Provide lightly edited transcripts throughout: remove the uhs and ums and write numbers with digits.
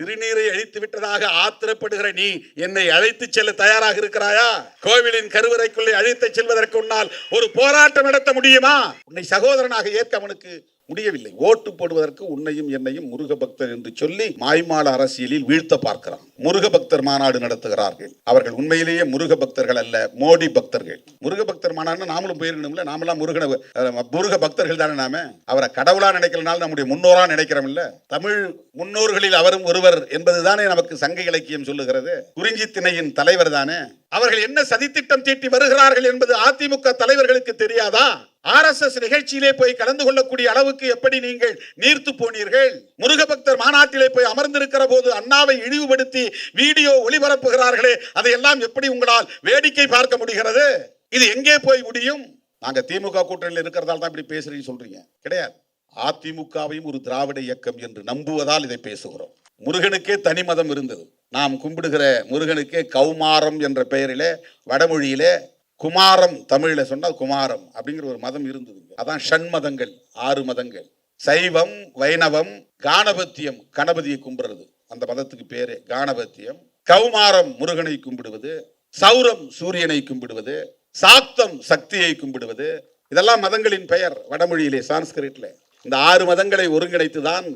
திருநீரை அழித்து விட்டதாக ஆத்திரப்படுகிற நீ என்னை அழைத்து செல்ல தயாராக இருக்கிறாயா? கோவிலின் கருவறைக்குள்ளே அழைத்து செல்வதற்கு உன்னால் ஒரு போராட்டம் நடத்த முடியுமா? உன்னை சகோதரனாக ஏற்க அவனுக்கு முடியவில்லை. ஓட்டு போடுவதற்கு உன்னையும் என்னையும் முருக பக்தர் என்று சொல்லி மாய்மால அரசியலில் வீழ்த்த பார்க்கிறான். முருக பக்தர் மாநாடு நடத்துகிறார்கள். அவர்கள் உண்மையிலேயே முருக பக்தர்கள் அல்ல, மோடி பக்தர்கள். முருக பக்தர் மாநாடு நாமளும் போயிருக்கணும்ல. நாமெல்லாம் முருக பக்தர்கள் தானே. நாம அவரை கடவுளா நினைக்கிறனால நம்முடைய முன்னோரா நினைக்கிறோம் இல்ல. தமிழ் முன்னோர்களில் அவரும் ஒருவர் என்பதுதானே நமக்கு சங்க இலக்கியம் சொல்லுகிறது. குறிஞ்சி திணையின் தலைவர் தானே. அவர்கள் என்ன சதித்திட்டம் தீட்டி வருகிறார்கள் என்பது அதிமுக தலைவர்களுக்கு தெரியாதா? RSS நிகழ்ச்சியிலே போய் கலந்து கொள்ளக்கூடிய அளவுக்கு எப்படி நீங்கள் நீர்த்து போனீர்கள்? முருக பக்தர் மாநாட்டிலே போய் அமர்ந்திருக்கிற போது அண்ணாவை இழிவுபடுத்தி வீடியோ ஒளிபரப்புகிறார்களே, அதையெல்லாம் எப்படி உங்களால் வேடிக்கை பார்க்க முடிகிறது? இது எங்கே போய் முடியும்? நாங்க திமுக கூட்டணியில் இருக்கிறதால தான் இப்படி பேசுறீங்க சொல்றீங்க. கிடையாது. அதிமுகவையும் ஒரு திராவிட இயக்கம் என்று நம்புவதால் இதை பேசுகிறோம். முருகனுக்கே தனி மதம் இருந்தது. நாம் கும்பிடுகிற முருகனுக்கே கௌமாரம் என்ற பெயரிலே வடமொழியிலே குமாரம், தமிழில் சொன்னால் குமாரம் அப்படிங்கிற ஒரு மதம் இருந்தது. அதான் ஷண்மதங்கள், 6 மதங்கள். சைவம், வைணவம், காணபத்தியம், கணபதியை கும்பிடுறது அந்த மதத்துக்கு பேரு காணபத்தியம். கௌமாரம் முருகனை கும்பிடுவது, சௌரம் சூரியனை கும்பிடுவது, சாக்தம் சக்தியை கும்பிடுவது, இதெல்லாம் மதங்களின் பெயர் வடமொழியிலே சான்ஸ்கிரிட்ல. இந்த 6 மதங்களை ஒருங்கிணைத்துதான்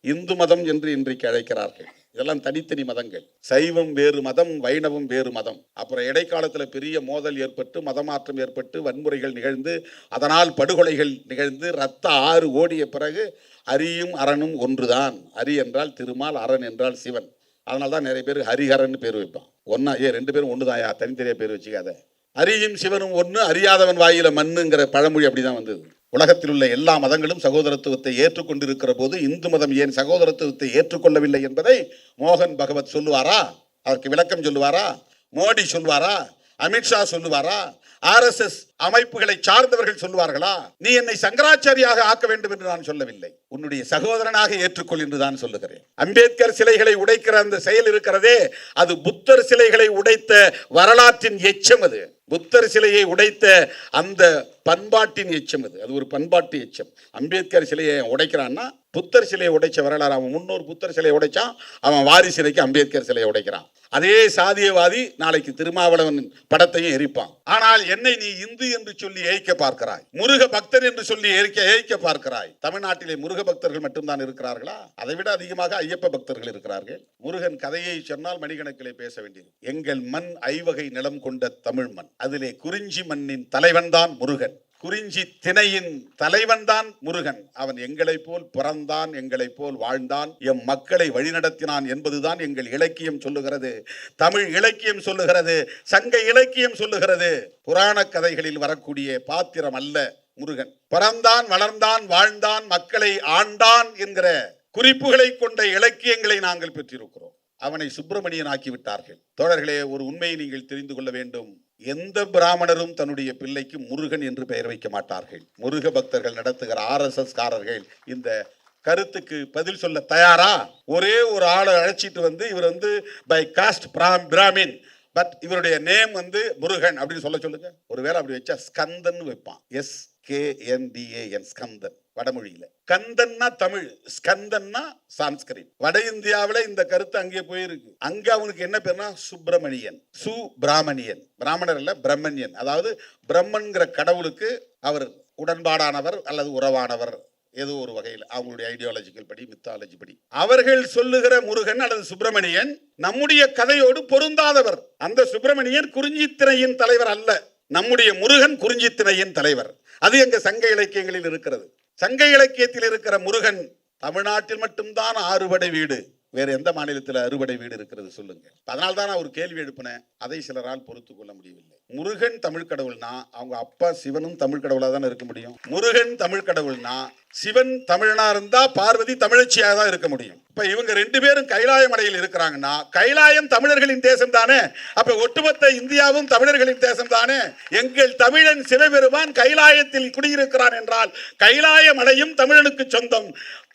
இந்து மதம் என்று இன்றைக்கு அழைக்கிறார்கள். இதெல்லாம் தனித்தனி மதங்கள். சைவம் வேறு மதம், வைணவம் வேறு மதம். அப்புறம் இடைக்காலத்தில் பெரிய மோதல் ஏற்பட்டு, மதமாற்றம் ஏற்பட்டு, வன்முறைகள் நிகழ்ந்து, அதனால் படுகொலைகள் நிகழ்ந்து, ரத்த ஆறு ஓடிய பிறகு அரியும் அரணும் ஒன்றுதான். அரி என்றால் திருமால், அரண் என்றால் சிவன். அதனால தான் நிறைய பேர் ஹரிஹரன் பேர் வைப்பான். ஒன்னா 2 பேரும் ஒன்றுதாயா, தனித்தனியா பேர் வச்சுக்காத. அரியும் சிவனும் ஒன்று, அறியாதவன் வாயில மண்ணுங்கிற பழமொழி அப்படிதான் வந்தது. உலகத்தில் உள்ள எல்லா மதங்களும் சகோதரத்துவத்தை ஏற்றுக்கொண்டிருக்கிற போது இந்து மதம் ஏன் சகோதரத்துவத்தை ஏற்றுக்கொள்ளவில்லை என்பதை மோகன் பகவத் சொல்லுவாரா? அதற்கு விளக்கம் சொல்லுவாரா? மோடி சொல்லுவாரா? அமித்ஷா சொல்லுவாரா? RSS அமைப்புகளை சார்ந்தவர்கள் சொல்லுவார்களா? நீ என்னை சங்கராச்சாரியாக ஆக்க வேண்டும் என்று நான் சொல்லவில்லை, உன்னுடைய சகோதரனாக ஏற்றுக்கொள் என்று தான் சொல்லுகிறேன். அம்பேத்கர் சிலைகளை உடைக்கிற அந்த செயல் இருக்கிறதே, அது புத்தர் சிலைகளை உடைத்த வரலாற்றின் எச்சம். அது புத்தர் சிலையை உடைத்த அந்த பண்பாட்டின் எச்சம். அது ஒரு பண்பாட்டு எச்சம். அம்பேத்கர் சிலையை உடைக்கிறான்னா புத்தர் சிலையை உடைச்ச வரலாறு. அவன் முன்னோர் புத்தர் சிலையை உடைச்சான், அவன் வாரி சிலைக்கு அம்பேத்கர் சிலையை உடைக்கிறான். அதே சாதியவாதி நாளைக்கு திருமாவளவன் படத்தையும் எரிப்பான். ஆனால் என்னை நீ இந்து என்று சொல்லி ஏய்க்க பார்க்கிறாய், முருக பக்தர் என்று சொல்லி ஏய்க்க பார்க்கிறாய். தமிழ்நாட்டிலே முருக பக்தர்கள் மட்டும்தான் இருக்கிறார்களா? அதை விட அதிகமாக ஐயப்ப பக்தர்கள் இருக்கிறார்கள். முருகன் கதையை சொன்னால் மணிக்கணக்கிலே பேச வேண்டியது. எங்கள் மண் ஐவகை நிலம் கொண்ட தமிழ் மண். அதிலே குறிஞ்சி மண்ணின் தலைவன் தான் முருகன். குறிஞ்சி திணையின் தலைவன் தான் முருகன். அவன் எங்களை போல் பிறந்தான், எங்களை போல் வாழ்ந்தான், எம் மக்களை வழிநடத்தினான் என்பதுதான் எங்கள் இலக்கியம் சொல்லுகிறது. தமிழ் இலக்கியம் சொல்லுகிறது, சங்க இலக்கியம் சொல்லுகிறது. புராண கதைகளில் வரக்கூடிய பாத்திரம் அல்ல முருகன். பிறந்தான், வளர்ந்தான், வாழ்ந்தான், மக்களை ஆண்டான் என்கிற குறிப்புகளை கொண்ட இலக்கியங்களை நாங்கள் பெற்றிருக்கிறோம். அவனை சுப்பிரமணியன் ஆக்கிவிட்டார்கள். தோழர்களே, ஒரு உண்மையை நீங்கள் தெரிந்து கொள்ள வேண்டும். எந்த பிராமணரும் தன்னுடைய பிள்ளைக்கு முருகன் என்று பெயர் வைக்க மாட்டார்கள். முருக பக்தர்கள் நடத்துகிற RSS காரர்கள் இந்த கருத்துக்கு பதில் சொல்ல தயாரா? ஒரே ஒரு ஆளை அழைச்சிட்டு வந்து இவர் பை காஸ்ட் பிராமின், பட் இவருடைய நேம் முருகன் அப்படின்னு சொல்லுங்க. ஒருவேளை அப்படி வச்சா ஸ்கந்தன் வைப்பான். SKNDAN, ஸ்கந்தன் வடமொழியில. கந்தன்னா தமிழ், ஸ்கந்தன்னா சான்ஸ்கிரிட். வட இந்தியாவில இந்த கருத்து அங்கே போயிருக்கு. அங்க அவனுக்கு என்ன பேர்னா சுப்பிரமணியன், சுப்பிராமணியன். பிராமணர் இல்ல, பிரம்மண்யன். அதாவது பிரம்மன்கிற கடவுளுக்கு அவர் உடன்பாடானவர் அல்லது உறவானவர், ஏதோ ஒரு வகையில் அவங்களுடைய ஐடியாலஜிக்கல் படி, மித்தாலஜி படி. அவர்கள் சொல்லுகிற முருகன் அல்லது சுப்பிரமணியன் நம்முடைய கதையோடு பொருந்தாதவர். அந்த சுப்பிரமணியன் குறிஞ்சித்திணையின் தலைவர் அல்ல. நம்முடைய முருகன் குறிஞ்சித்திணையின் தலைவர். அது எங்க சங்க இலக்கியங்களில் இருக்கிறது. சங்க இலக்கியத்தில் இருக்கிற முருகன் தமிழ்நாட்டில் மட்டும்தான் 6 படை வீடு. வேற எந்த மாநிலத்தில் 6 படை வீடு இருக்கிறது சொல்லுங்க. அதனால தான் நான் ஒரு கேள்வி எழுப்பினேன், அதை சிலரால் பொறுத்து கொள்ள முடியவில்லை. முருகன் தமிழ் கடவுள்னா அவங்க அப்பா சிவனும் தமிழ் கடவுளா தானே இருக்க முடியும். முருகன் தமிழ் கடவுள்னா சிவன் தமிழனா இருந்தா பார்வதி தமிழச்சியாக தான் இருக்க முடியும். இப்ப இவங்க 2 பேரும் கைலாய மலையில் இருக்கிறாங்கன்னா கைலாயம் தமிழர்களின் தேசம் தானே. அப்ப ஒட்டுமொத்த இந்தியாவும் தமிழர்களின் தேசம் தானே. எங்கள் தமிழன் சிவபெருமான் கைலாயத்தில் குடியிருக்கிறான் என்றால் கைலாய மலையும் தமிழனுக்கு சொந்தம்.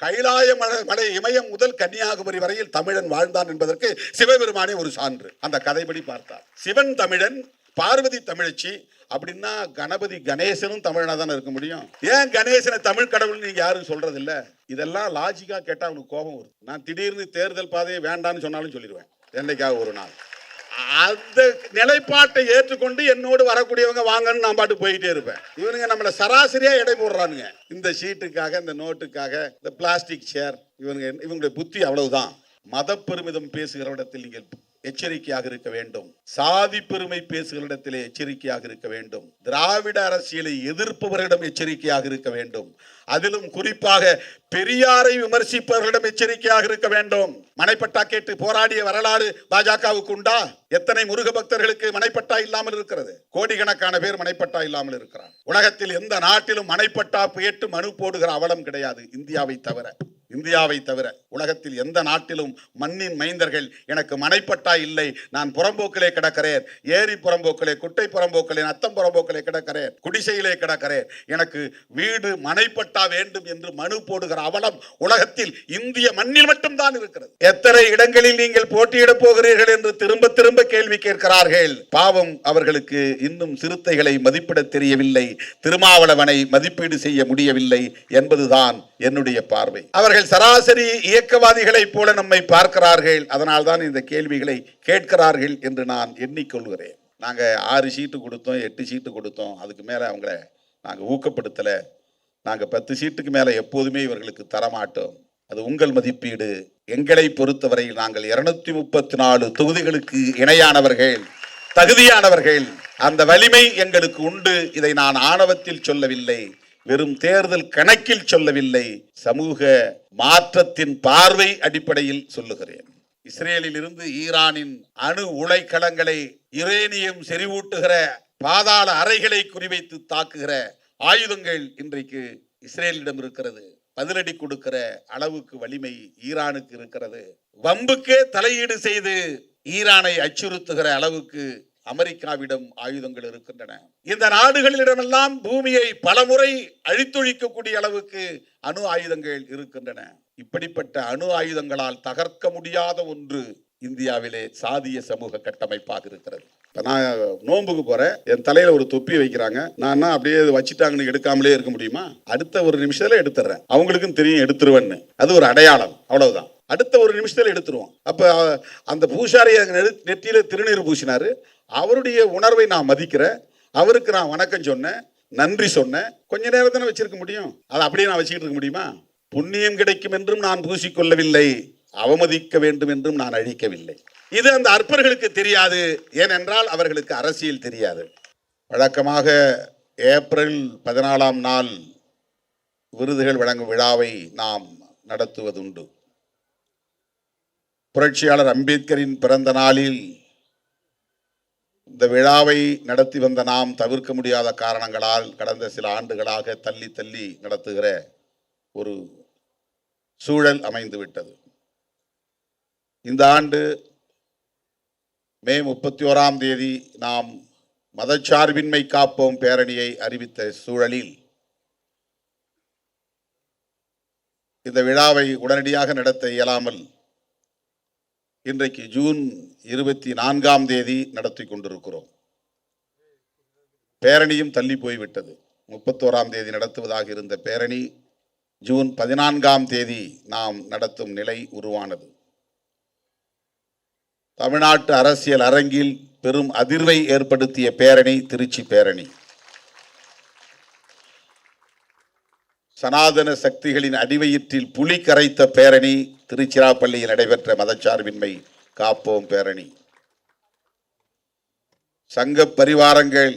கைலாய மலை இமயம் முதல் கன்னியாகுமரி வரையில் தமிழன் வாழ்ந்தான் என்பதற்கு சிவபெருமானே ஒரு சான்று. அந்த கதைப்படி பார்த்தார். சிவன் தமிழன், பார்வதி தமிழச்சி. அப்படின்னா கணபதி கணேசனும் தமிழனா தானே இருக்க முடியும். ஏன் கணேசனை தமிழ் கடவுள் நீங்க யாரும் சொல்றது இல்ல? இதெல்லாம் லாஜிக்கா கேட்டா அவனுக்கு கோபம் வரும். நான் திடீர்னு தேர்தல் பாதையை வேண்டான்னு சொன்னாலும் சொல்லிடுவேன் என்னைக்காக ஒரு நாள். அந்த நிலைப்பாட்டை ஏற்றுக்கொண்டு என்னோடு வரக்கூடியவங்க வாங்கன்னு நான் பாட்டு போயிட்டே இருப்பேன். இவனுங்க நம்மள சராசரியா எடை போடுறானுங்க. இந்த ஷீட்டுக்காக, இந்த நோட்டுக்காக, இந்த பிளாஸ்டிக் சேர், இவங்களுடைய புத்தி அவ்வளவுதான். மத பெருமிதம் பேசுகிற இடத்தில் நீங்கள் எச்சரிக்கையாக இருக்க வேண்டும். சாதி பெருமை பேசுகிற இடத்திலே எச்சரிக்கையாக இருக்க வேண்டும். திராவிட அரசியலை எதிர்ப்பவர்களிடம் எச்சரிக்கையாக இருக்க வேண்டும். அதிலும் குறிப்பாக பெரியாரை விமர்சிப்பவர்களிடம் எச்சரிக்கையாக இருக்க வேண்டும். மனைப்பட்டா கேட்டு போராடிய வரலாறு பாஜகவுக்கு உண்டா? எத்தனை முருக பக்தர்களுக்கு மனைப்பட்டா இல்லாமல் இருக்கிறது? கோடிக்கணக்கான பேர் மனைப்பட்டா இல்லாமல் இருக்கிறார். உலகத்தில் எந்த நாட்டிலும் மனைப்பட்டா கேட்டு மனு போடுகிற அவலம் கிடையாது, இந்தியாவை தவிர. உலகத்தில் எந்த நாட்டிலும் மண்ணின் மைந்தர்கள் எனக்கு மனைப்பட்டா இல்லை, நான் புறம்போக்கிலே கிடக்கிறேன், ஏரி புறம்போக்கிலே, குட்டை புறம்போக்கிலே, நத்தம் புறம்போக்கிலே கிடக்கிறேன், குடிசையிலே கிடக்கிறேன், எனக்கு வீடு மனைப்பட்டா வேண்டும் என்று மனு போடுகிற அவலம் உலகத்தில் இந்திய மண்ணில் மட்டும்தான் இருக்கிறது. எத்தனை இடங்களில் நீங்கள் போட்டியிட போகிறீர்கள் என்று திரும்ப திரும்ப கேள்வி கேட்கிறார்கள். பாவம், அவர்களுக்கு இன்னும் சிறுத்தைகளை மதிப்பிட தெரியவில்லை, திருமாவளவனை மதிப்பீடு செய்ய முடியவில்லை என்பதுதான் என்னுடைய பார்வை. அவர்கள் சராசரி இயக்கவாதிகளை போல நம்மை பார்க்கிறார்கள். அதனால்தான் இந்த கேள்விகளை கேட்கிறார்கள் என்று நான் எண்ணிக்கொள்கிறேன். நாங்க 6 சீட்டு கொடுத்தோம், 8 சீட்டு கொடுத்தோம், அதுக்கு மேல அவங்களை நாங்க ஊக்கப்படுத்தல. நாங்க 10 சீட்டுக்கு மேல எப்போதுமே இவர்களுக்கு தரமாட்டோம். அது உங்கள் மதிப்பீடு. எங்களை பொறுத்தவரையில் நாங்கள் 234 தொகுதிகளுக்கு இணையானவர்கள், தகுதியானவர்கள். அந்த வலிமை எங்களுக்கு உண்டு. இதை நான் ஆணவத்தில் சொல்லவில்லை, வெறும் தேர்தல் கணக்கில் சொல்லவில்லை, சமூக மாற்றத்தின் பார்வை அடிப்படையில் சொல்லுகிறேன். இஸ்ரேலில் இருந்து ஈரானின் அணு உலைக்களங்களை, யுரேனியம் செறிவூட்டுகிற பாதாள அறைகளை குறிவைத்து தாக்குகிற ஆயுதங்கள் இன்றைக்கு இஸ்ரேலிடம் இருக்கிறது. பதிலடி கொடுக்கிற அளவுக்கு வலிமை ஈரானுக்கு இருக்கிறது. வம்புக்கே தலையீடு செய்து ஈரானை அச்சுறுத்துகிற அளவுக்கு அமெரிக்காவிடம் ஆயுதங்கள் இருக்கின்றன. இந்த நாடுகளிடமெல்லாம் பூமியை பலமுறை அழித்தொழிக்கக்கூடிய அளவுக்கு அணு ஆயுதங்கள் இருக்கின்றன. இப்படிப்பட்ட அணு ஆயுதங்களால் தகர்க்க முடியாத ஒன்று இந்தியாவிலே சாதிய சமூக கட்டமைப்பாக இருக்கிறது. நான் நோன்புக்கு போறேன், என் தலையில ஒரு தொப்பி வைக்கிறாங்க, நான் அப்படியே வச்சுட்டாங்கன்னு எடுக்காமலே இருக்க முடியுமா? அடுத்த ஒரு நிமிஷத்துல எடுத்துறேன். அவங்களுக்கும் தெரியும் எடுத்துருவேன்னு. அது ஒரு அடையாளம், அவ்வளவுதான். அடுத்த ஒரு நிமிஷத்துல எடுத்துருவோம். அப்ப அந்த பூசாரி நெற்றியில திருநீர் பூசினாரு, அவருடைய உணர்வை நான் மதிக்கிறேன், அவருக்கு நான் வணக்கம் சொன்னேன், நன்றி சொன்னேன். கொஞ்ச நேரம் தானே வச்சிருக்க முடியும், அதை அப்படியே நான் வச்சுக்கிட்டு இருக்க முடியுமா? புண்ணியம் கிடைக்கும் என்றும் நான் பூசிக்கொள்ளவில்லை, அவமதிக்க வேண்டும் என்றும் நான் அழிக்கவில்லை. இது அந்த அற்பர்களுக்கு தெரியாது, ஏனென்றால் அவர்களுக்கு அரசியல் தெரியாது. வழக்கமாக ஏப்ரல் 14ஆம் நாள் விருதுகள் வழங்கும் விழாவை நாம் நடத்துவதுண்டு. புரட்சியாளர் அம்பேத்கரின் பிறந்த நாளில் இந்த விழாவை நடத்தி வந்த நாம் தவிர்க்க முடியாத காரணங்களால் கடந்த சில ஆண்டுகளாக தள்ளி தள்ளி நடத்துகிற ஒரு சூழல் அமைந்துவிட்டது. இந்த ஆண்டு மே 31ஆம் தேதி நாம் மதச்சார்பின்மை காப்போம் பேரணியை அறிவித்த சூழலில் இந்த விழாவை உடனடியாக நடத்த இயலாமல் இன்றைக்கு ஜூன் 24ஆம் தேதி நடத்தி கொண்டிருக்கிறோம். பேரணியும் தள்ளி போய்விட்டது. 31ஆம் தேதி நடத்துவதாக இருந்த பேரணி ஜூன் 14ஆம் தேதி நாம் நடத்தும் நிலை உருவானது. தமிழ்நாட்டு அரசியல் அரங்கில் பெரும் அதிர்வை ஏற்படுத்திய பேரணி திருச்சி பேரணி. சனாதன சக்திகளின் அடிவயிற்றில் புலி கரைத்த பேரணி திருச்சிராப்பள்ளியில் நடைபெற்ற மதச்சார்பின்மை காப்போம் பேரணி. சங்க பரிவாரங்கள்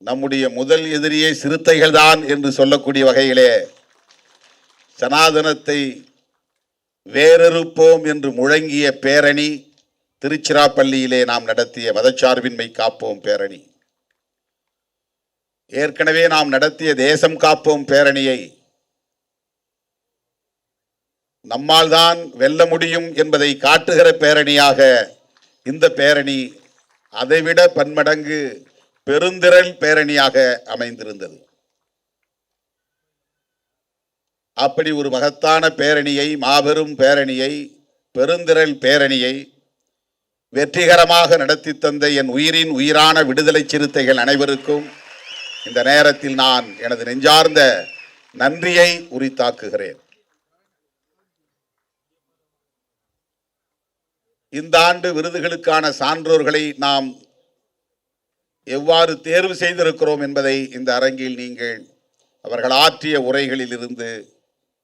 நம்முடைய முதல் எதிரியே சிறுத்தைகள் தான் என்று சொல்லக்கூடிய வகையிலே சனாதனத்தை வேறறுப்போம் என்று முழங்கிய பேரணி திருச்சிராப்பள்ளியிலே நாம் நடத்திய மதச்சார்பின்மை காப்போம் பேரணி. ஏற்கனவே நாம் நடத்திய தேசம் காப்போம் பேரணியை நம்மால் தான் வெல்ல முடியும் என்பதை காட்டுகிற பேரணியாக இந்த பேரணி அதைவிட பன்மடங்கு பெருந்திரள் பேரணியாக அமைந்திருந்தது. அப்படி ஒரு மகத்தான பேரணியை, மாபெரும் பேரணியை, பெருந்திரள் பேரணியை வெற்றிகரமாக நடத்தி தந்த என் உயிரின் உயிரான விடுதலை சிறுத்தைகள் அனைவருக்கும் இந்த நேரத்தில் நான் எனது நெஞ்சார்ந்த நன்றியை உரித்தாக்குகிறேன். இந்த ஆண்டு விருதுகளுக்கான சான்றோர்களை நாம் எவ்வாறு தேர்வு செய்திருக்கிறோம் என்பதை இந்த அரங்கில் நீங்கள் அவர்கள் ஆற்றிய உரைகளில் இருந்து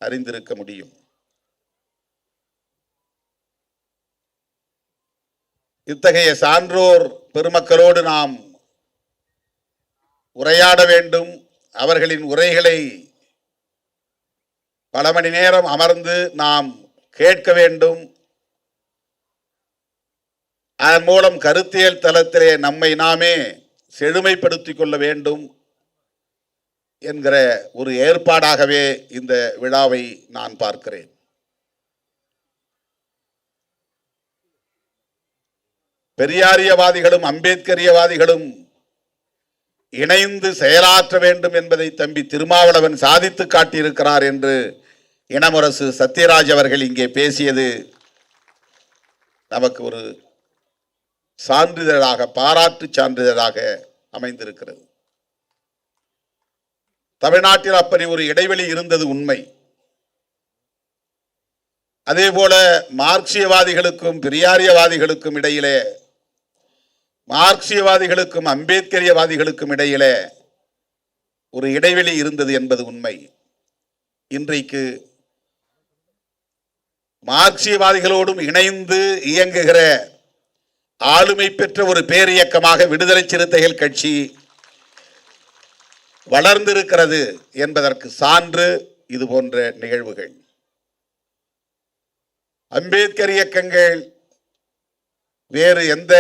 அறிந்திருக்க முடியும். இத்தகைய சான்றோர் பெருமக்களோடு நாம் உரையாட வேண்டும். அவர்களின் உரைகளை பல மணி நேரம் அமர்ந்து நாம் கேட்க வேண்டும். அதன் மூலம் கருத்தியல் தளத்திலே நம்மை நாமே செழுமைப்படுத்திக் கொள்ள வேண்டும் என்கிற ஒரு ஏற்பாடாகவே இந்த விழாவை நான் பார்க்கிறேன். பெரியாரியவாதிகளும் அம்பேத்கரியவாதிகளும் இணைந்து செயலாற்ற வேண்டும் என்பதை தம்பி திருமாவளவன் சாதித்து காட்டியிருக்கிறார் என்று இனமுரசு சத்யராஜ் அவர்கள் இங்கே பேசியது நமக்கு ஒரு சான்றிதழாக, பாராட்டு சான்றிதழாக அமைந்திருக்கிறது. தமிழ்நாட்டில் அப்படி ஒரு இடைவெளி இருந்தது உண்மை. அதே போல மார்க்சியவாதிகளுக்கும் பெரியாரியவாதிகளுக்கும் இடையிலே, மார்க்சியவாதிகளுக்கும் அம்பேத்கரியவாதிகளுக்கும் இடையிலே ஒரு இடைவெளி இருந்தது என்பது உண்மை. இன்றைக்கு மார்க்சியவாதிகளோடும் இணைந்து இயங்குகிற ஆளுமை பெற்ற ஒரு பேரியக்கமாக விடுதலை சிறுத்தைகள் கட்சி வளர்ந்திருக்கிறது என்பதற்கு சான்று இது போன்ற நிகழ்வுகள். அம்பேத்கர் இயக்கங்கள் வேறு எந்த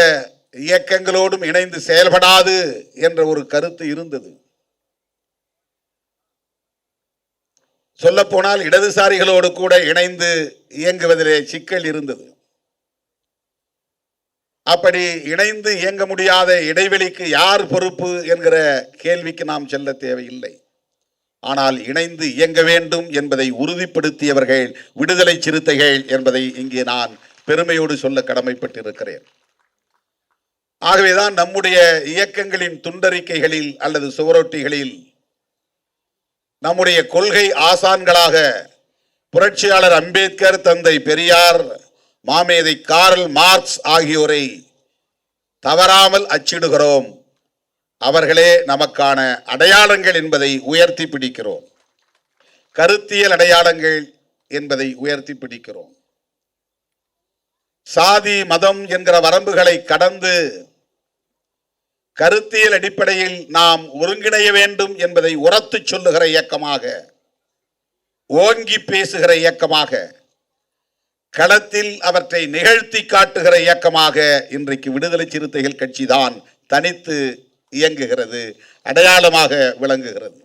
இயக்கங்களோடும் இணைந்து செயல்படாது என்ற ஒரு கருத்து இருந்தது. சொல்லப்போனால் இடதுசாரிகளோடு கூட இணைந்து இயங்குவதிலே சிக்கல் இருந்தது. அப்படி இணைந்து இயங்க முடியாத இடைவெளிக்கு யார் பொறுப்பு என்கிற கேள்விக்கு நாம் செல்ல தேவையில்லை. ஆனால் இணைந்து இயங்க வேண்டும் என்பதை உறுதிப்படுத்தியவர்கள் விடுதலை சிறுத்தைகள் என்பதை இங்கே நான் பெருமையோடு சொல்ல கடமைப்பட்டிருக்கிறேன். ஆகவேதான் நம்முடைய இயக்கங்களின் துண்டறிக்கைகளில் அல்லது சுவரொட்டிகளில் நம்முடைய கொள்கை ஆசான்களாக புரட்சியாளர் அம்பேத்கர், தந்தை பெரியார், மாமேதை கார்ல் மார்க்ஸ் ஆகியோரை தவறாமல் அச்சிடுகிறோம். அவர்களே நமக்கான அடையாளங்கள் என்பதை உயர்த்தி பிடிக்கிறோம். கருத்தியல் அடையாளங்கள் என்பதை உயர்த்தி பிடிக்கிறோம். சாதி மதம் என்கிற வரம்புகளை கடந்து கருத்தியல் அடிப்படையில் நாம் ஒருங்கிணைய வேண்டும் என்பதை உரத்து சொல்லுகிற இயக்கமாக, ஓங்கி பேசுகிற இயக்கமாக, களத்தில் அவற்றை நிகழ்த்தி காட்டுகிற இயக்கமாக இன்றைக்கு விடுதலை சிறுத்தைகள் கட்சி தான் தனித்து இயங்குகிறது, அடையாளமாக விளங்குகிறது.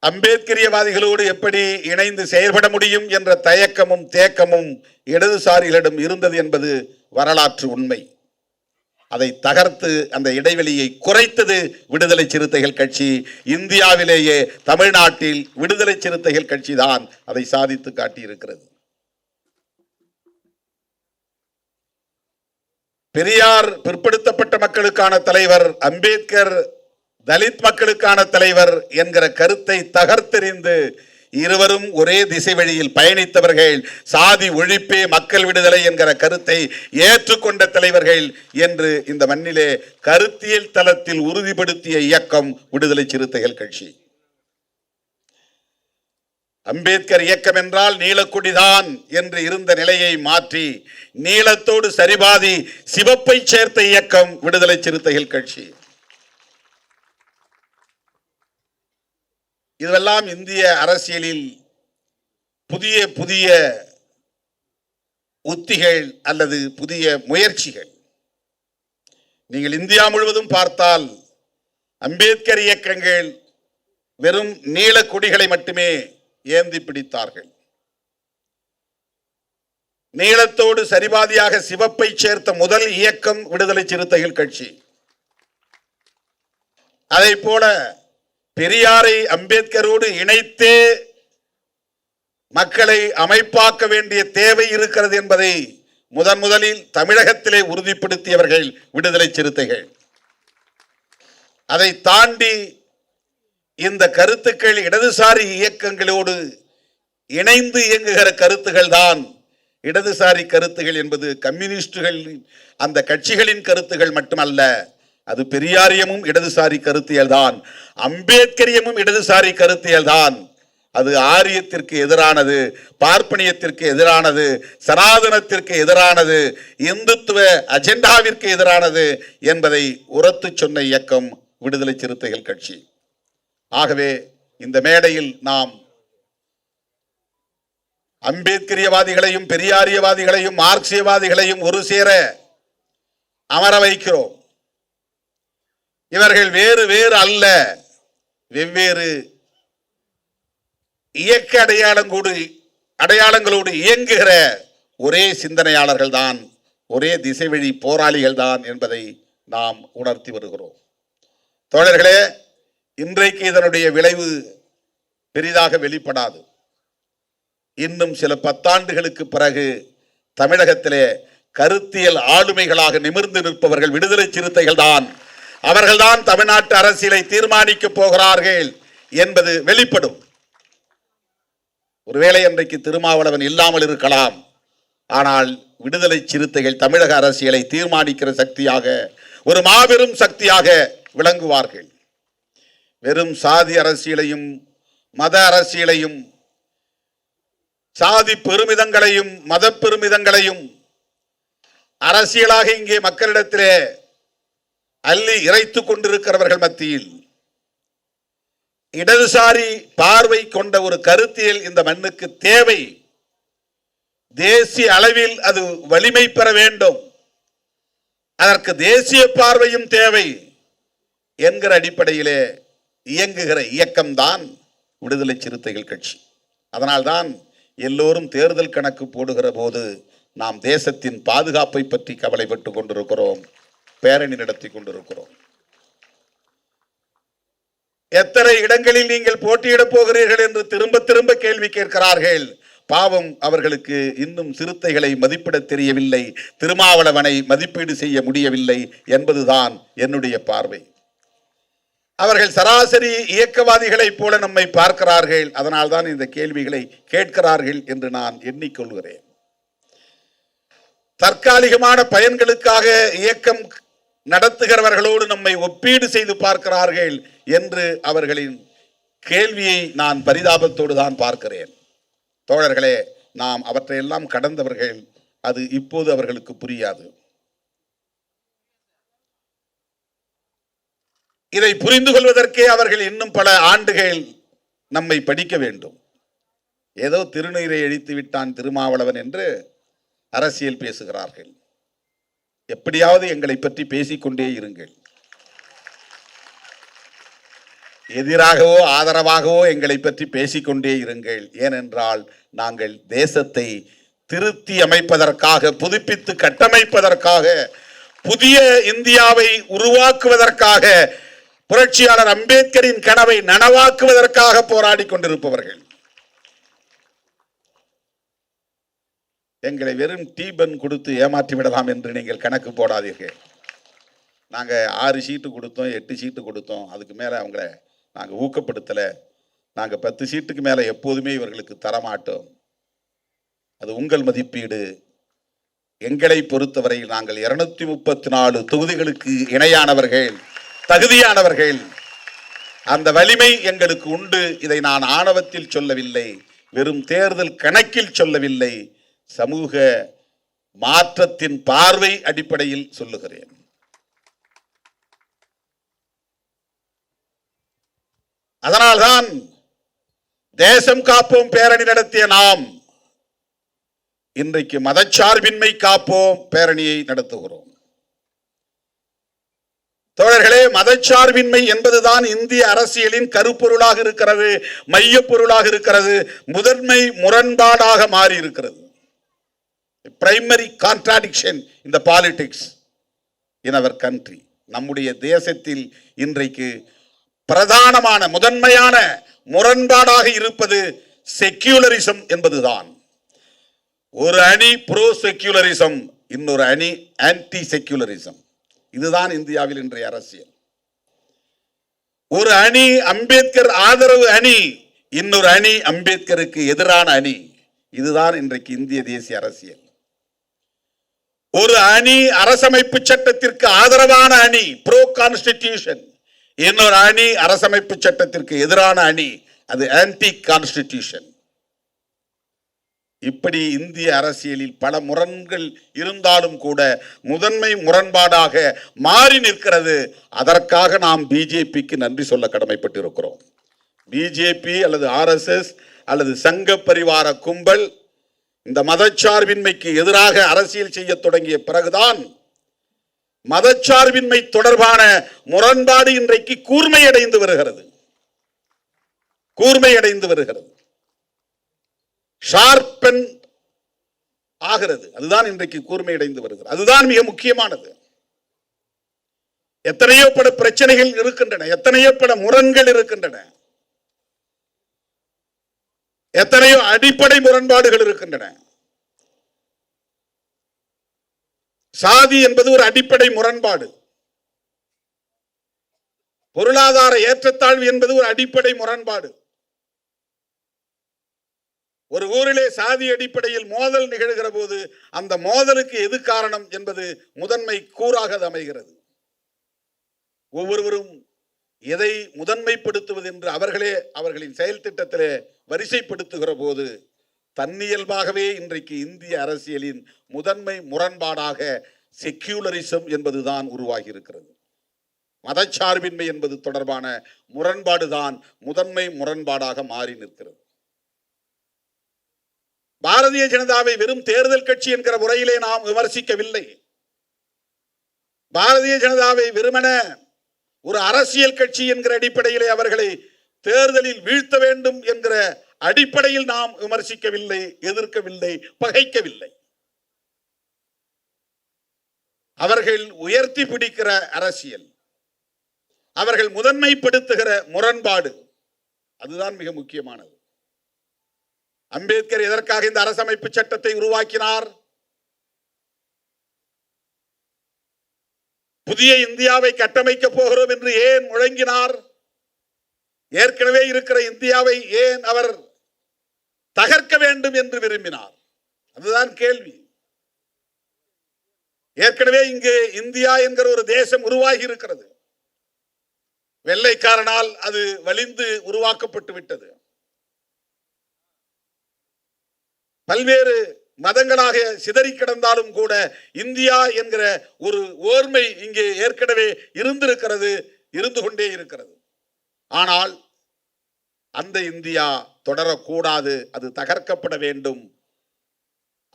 அம்பேத்கரியவாதிகளோடு எப்படி இணைந்து செயல்பட முடியும் என்ற தயக்கமும் தேக்கமும் இடதுசாரிகளிடம் இருந்தது என்பது வரலாற்று உண்மை. அதை தகர்த்து அந்த இடைவெளியை குறைத்தது விடுதலை சிறுத்தைகள் கட்சி. இந்தியாவிலேயே தமிழ்நாட்டில் விடுதலை சிறுத்தைகள் கட்சி தான் அதை சாதித்து காட்டியிருக்கிறது. பெரியார் பிற்படுத்தப்பட்ட மக்களுக்கான தலைவர், அம்பேத்கர் தலித் மக்களுக்கான தலைவர் என்கிற கருத்தை தகர்த்தெறிந்து இருவரும் ஒரே திசை வழியில் பயணித்தவர்கள், சாதி ஒழிப்பே மக்கள் விடுதலை என்கிற கருத்தை ஏற்றுக்கொண்ட தலைவர்கள் என்று இந்த மண்ணிலே கருத்தியல் தளத்தில் உறுதிப்படுத்திய இயக்கம் விடுதலை சிறுத்தைகள் கட்சி. அம்பேத்கர் இயக்கம் என்றால் நீலக்கொடிதான் என்று இருந்த நிலையை மாற்றி நீலத்தோடு சரிபாதி சிவப்பை சேர்த்த இயக்கம் விடுதலை சிறுத்தைகள் கட்சி. இதெல்லாம் இந்திய அரசியலில் புதிய புதிய உத்திகள் அல்லது புதிய முயற்சிகள். நீங்கள் இந்தியா முழுவதும் பார்த்தால் அம்பேத்கர் இயக்கங்கள் வெறும் நீல கொடிகளை மட்டுமே ஏந்தி பிடித்தார்கள். நீளத்தோடு சரிபாதியாக சிவப்பை சேர்த்த முதல் இயக்கம் விடுதலை சிறுத்தைகள் கட்சி. அதை போல பெரியாரை அம்பேத்கரோடு இணைத்தே மக்களை அமைப்பாக்க வேண்டிய தேவை இருக்கிறது என்பதை முதலில் தமிழகத்திலே உறுதிப்படுத்தியவர்கள் விடுதலை சிறுத்தைகள். அதை தாண்டி இந்த கருத்துக்கள் இடதுசாரி இயக்கங்களோடு இணைந்து இயங்குகிற கருத்துகள் தான் இடதுசாரி கருத்துகள் என்பது கம்யூனிஸ்டுகள் அந்த கட்சிகளின் கருத்துகள் மட்டுமல்ல. அது பெரியாரியமும் இடதுசாரி கருத்தியல் தான், அம்பேத்கரியமும் இடதுசாரி கருத்தியல் தான். அது ஆரியத்திற்கு எதிரானது, பார்ப்பனியத்திற்கு எதிரானது, சனாதனத்திற்கு எதிரானது, இந்துத்துவ அஜெண்டாவிற்கு எதிரானது என்பதை உரத்து சொன்ன இயக்கம் விடுதலை சிறுத்தைகள் கட்சி. ஆகவே இந்த மேடையில் நாம் அம்பேத்கரியவாதிகளையும் பெரியாரியவாதிகளையும் மார்க்சியவாதிகளையும் ஒரு சேர அமர வைக்கிறோம். இவர்கள் வேறு வேறு அல்ல, வெவ்வேறு இயக்க அடையாளங்களோடு இயங்குகிற ஒரே சிந்தனையாளர்கள் தான், ஒரே திசைவழி போராளிகள் தான் என்பதை நாம் உணர்த்தி வருகிறோம். தோழர்களே, இன்றைக்கு இதனுடைய விளைவு பெரிதாக வெளிப்படாது. இன்னும் சில பத்தாண்டுகளுக்கு பிறகு தமிழகத்திலே கருத்தியல் ஆளுமைகளாக நிமிர்ந்து நிற்பவர்கள் விடுதலை சிறுத்தைகள் தான். அவர்கள்தான் தமிழ்நாட்டு அரசியலை தீர்மானிக்க போகிறார்கள் என்பது வெளிப்படும். ஒருவேளை இன்றைக்கு திருமாவளவன் இல்லாமல் இருக்கலாம், ஆனால் விடுதலை சிறுத்தைகள் தமிழக அரசியலை தீர்மானிக்கிற சக்தியாக, ஒரு மாபெரும் சக்தியாக விளங்குவார்கள். வெறும் சாதி அரசியலையும் மத அரசியலையும் சாதி பெருமிதங்களையும் மத பெருமிதங்களையும் அரசியலாக இங்கே மக்களிடத்திலே அள்ளி இறைத்துக் கொண்டிருக்கிறவர்கள் மத்தியில் இடதுசாரி பார்வை கொண்ட ஒரு கருத்தியல் இந்த மண்ணுக்கு தேவை. தேசிய அளவில் அது வலிமை பெற வேண்டும், அதற்கு தேசிய பார்வையும் தேவை என்கிற அடிப்படையிலே இயங்குகிற இயக்கம்தான் விடுதலை சிறுத்தைகள் கட்சி. அதனால்தான் எல்லோரும் தேர்தல் கணக்கு போடுகிற போது நாம் தேசத்தின் பாதுகாப்பை பற்றி கவலைப்பட்டுக் கொண்டிருக்கிறோம், பேரணி நடத்தி கொண்டிருக்கிறோம். எத்தனை இடங்களில் நீங்கள் போட்டியிடப் போகிறீர்கள் என்று திரும்ப திரும்ப கேள்வி கேட்கிறார்கள். பாவம், அவர்களுக்கு இன்னும் சிறுத்தைகளை மதிப்பிட தெரியவில்லை, திருமாவளவனை மதிப்பீடு செய்ய முடியவில்லை என்பதுதான் என்னுடைய பார்வை. அவர்கள் சராசரி இயக்கவாதிகளைப் போல நம்மை பார்க்கிறார்கள், அதனால்தான் இந்த கேள்விகளை கேட்கிறார்கள் என்று நான் எண்ணிக்கொள்கிறேன். தற்காலிகமான பயன்களுக்காக இயக்கம் நடத்துகிறவர்களோடு நம்மை ஒப்பீடு செய்து பார்க்கிறார்கள் என்று அவர்களின் கேள்வியை நான் பரிதாபத்தோடு தான் பார்க்கிறேன். தோழர்களே, நாம் அவற்றையெல்லாம் கடந்தவர்கள், அது இப்போது அவர்களுக்கு புரியாது. இதை புரிந்து கொள்வதற்கே அவர்கள் இன்னும் பல ஆண்டுகள் நம்மை படிக்க வேண்டும். ஏதோ திருநீரை அழித்து விட்டான் திருமாவளவன் என்று அரசியல் பேசுகிறார்கள். எப்படியாவது எங்களை பற்றி பேசிக்கொண்டே இருங்கள். எதிராகவோ ஆதரவாகவோ எங்களை பற்றி பேசிக்கொண்டே இருங்கள். ஏனென்றால் நாங்கள் தேசத்தை திருத்தி அமைப்பதற்காக, புதுப்பித்து கட்டமைப்பதற்காக, புதிய இந்தியாவை உருவாக்குவதற்காக, புரட்சியாளர் அம்பேத்கரின் கனவை நனவாக்குவதற்காக போராடி கொண்டிருப்பவர்கள். எங்களை வெறும் டீபன் கொடுத்து ஏமாற்றி விடலாம் என்று நீங்கள் கணக்கு போடாதீர்கள். நாங்கள் 6 சீட்டு கொடுத்தோம், 8 சீட்டு கொடுத்தோம், அதுக்கு மேலே அவங்கள நாங்கள் ஊக்கப்படுத்தலை. நாங்கள் 10 சீட்டுக்கு மேலே எப்போதுமே இவர்களுக்கு தரமாட்டோம். அது உங்கள் மதிப்பீடு. எங்களை பொறுத்தவரையில் நாங்கள் 234 தொகுதிகளுக்கு இணையானவர்கள், தகுதியானவர்கள். அந்த வலிமை எங்களுக்கு உண்டு. இதை நான் ஆணவத்தில் சொல்லவில்லை, வெறும் தேர்தல் கணக்கில் சொல்லவில்லை, சமூக மாற்றத்தின் பார்வை அடிப்படையில் சொல்லுகிறேன். அதனால்தான் தேசம் காப்போம் பேரணி நடத்திய நாம் இன்றைக்கு மதச்சார்பின்மை காப்போம் பேரணியை நடத்துகிறோம். தோழர்களே, மதச்சார்பின்மை என்பதுதான் இந்திய அரசியலின் கருப்பொருளாக இருக்கிறது, மையப்பொருளாக இருக்கிறது, முதன்மை முரண்பாடாக மாறி இருக்கிறது. Primary contradiction in the politics in our country. நம்முடைய தேசத்தில் இன்றைக்கு பிரதானமான முதன்மையான முரண்பாடாக இருப்பது செக்யூலரிசம் என்பதுதான். ஒரு அணி ப்ரோ செக்யூலரிசம், இன்னொரு அணி ஆன்டி செக்யூலரிசம். இதுதான் இந்தியாவில் இன்றைய அரசியல். ஒரு அணி அம்பேத்கர் ஆதரவு அணி, இன்னொரு அணி அம்பேத்கருக்கு எதிரான அணி. இதுதான் இன்றைக்கு இந்திய தேசிய அரசியல். ஒரு அணி அரசமைப்பு சட்டத்திற்கு ஆதரவான அணி, ப்ரோ கான்ஸ்டிடியூஷன். இன்னொரு அணி அரசமைப்பு சட்டத்திற்கு எதிரான அணி, அது ஆன்டி கான்ஸ்டிடியூஷன். இப்படி இந்திய அரசியலில் பல முரண்கள் இருந்தாலும் கூட முதன்மை முரண்பாடாக மாறி நிற்கிறது. அதற்காக நாம் பிஜேபிக்கு நன்றி சொல்ல கடமைப்பட்டிருக்கிறோம். பிஜேபி அல்லது ஆர்எஸ்எஸ் அல்லது சங்க பரிவார கும்பல் இந்த மதச்சார்பின்மைக்கு எதிராக அரசியல் செய்ய தொடங்கிய பிறகுதான் மதச்சார்பின்மை தொடர்பான முரண்பாடு இன்றைக்கு கூர்மையடைந்து வருகிறது, ஷார்பன் ஆகிறது. அதுதான் இன்றைக்கு கூர்மையடைந்து வருகிறது. அதுதான் மிக முக்கியமானது. எத்தனையோ பல பிரச்சனைகள் இருக்கின்றன, எத்தனையோ பல முரண்கள் இருக்கின்றன, எத்தனையோ அடிப்படை முரண்பாடுகள் இருக்கின்றன. சாதி என்பது ஒரு அடிப்படை முரண்பாடு. பொருளாதார ஏற்றத்தாழ்வு என்பது ஒரு அடிப்படை முரண்பாடு. ஒரு ஊரிலே சாதி அடிப்படையில் மோதல் நிகழ்கிற போது அந்த மோதலுக்கு எது காரணம் என்பது முதன்மை கூறாக அமைகிறது. ஒவ்வொருவரும் எதை முதன்மைப்படுத்துவது என்று அவர்களே அவர்களின் செயல் திட்டத்திலே வரிசைப்படுத்துகிற போது தன்னியல்பாகவே இன்றைக்கு இந்திய அரசியலின் முதன்மை முரண்பாடாக செக்யூலரிசம் என்பதுதான் உருவாகி இருக்கிறது. மதச்சார்பின்மை என்பது தொடர்பான முரண்பாடுதான் முதன்மை முரண்பாடாக மாறி நிற்கிறது. பாரதிய ஜனதாவை வெறும் தேர்தல் கட்சி என்கிற முறையிலே நாம் விமர்சிக்கவில்லை. பாரதிய ஜனதாவை வெறுமன ஒரு அரசியல் கட்சி என்கிற அடிப்படையிலே அவர்களை தேர்தலில் வீழ்த்த வேண்டும் என்கிற அடிப்படையில் நாம் விமர்சிக்கவில்லை, எதிர்க்கவில்லை, பகைக்கவில்லை. அவர்கள் உயர்த்தி பிடிக்கிற அரசியல், அவர்கள் முதன்மைப்படுத்துகிற முரண்பாடு, அதுதான் மிக முக்கியமானது. அம்பேத்கர் எதற்காக இந்த அரசமைப்பு சட்டத்தை உருவாக்கினார்? புதிய இந்தியாவை கட்டமைக்க போகிறோம் என்று ஏன் முழங்கினார்? ஏற்கனவே இருக்கிற இந்தியாவை ஏன் அவர் தகர்க்க வேண்டும் என்று விரும்பினார்? அதுதான் கேள்வி. ஏற்கனவே இங்கு இந்தியா என்கிற ஒரு தேசம் உருவாகி இருக்கிறது. வெள்ளைக்காரனால் அது வலிந்து உருவாக்கப்பட்டு விட்டது. பல்வேறு மதங்களாக சிதறி கிடந்தாலும் கூட இந்தியா என்கிற ஒரு ஓர்மை இங்கே ஏற்கனவே இருந்திருக்கிறது, இருந்து கொண்டே இருக்கிறது. ஆனால் அந்த இந்தியா தொடரக்கூடாது, அது தகர்க்கப்பட வேண்டும்,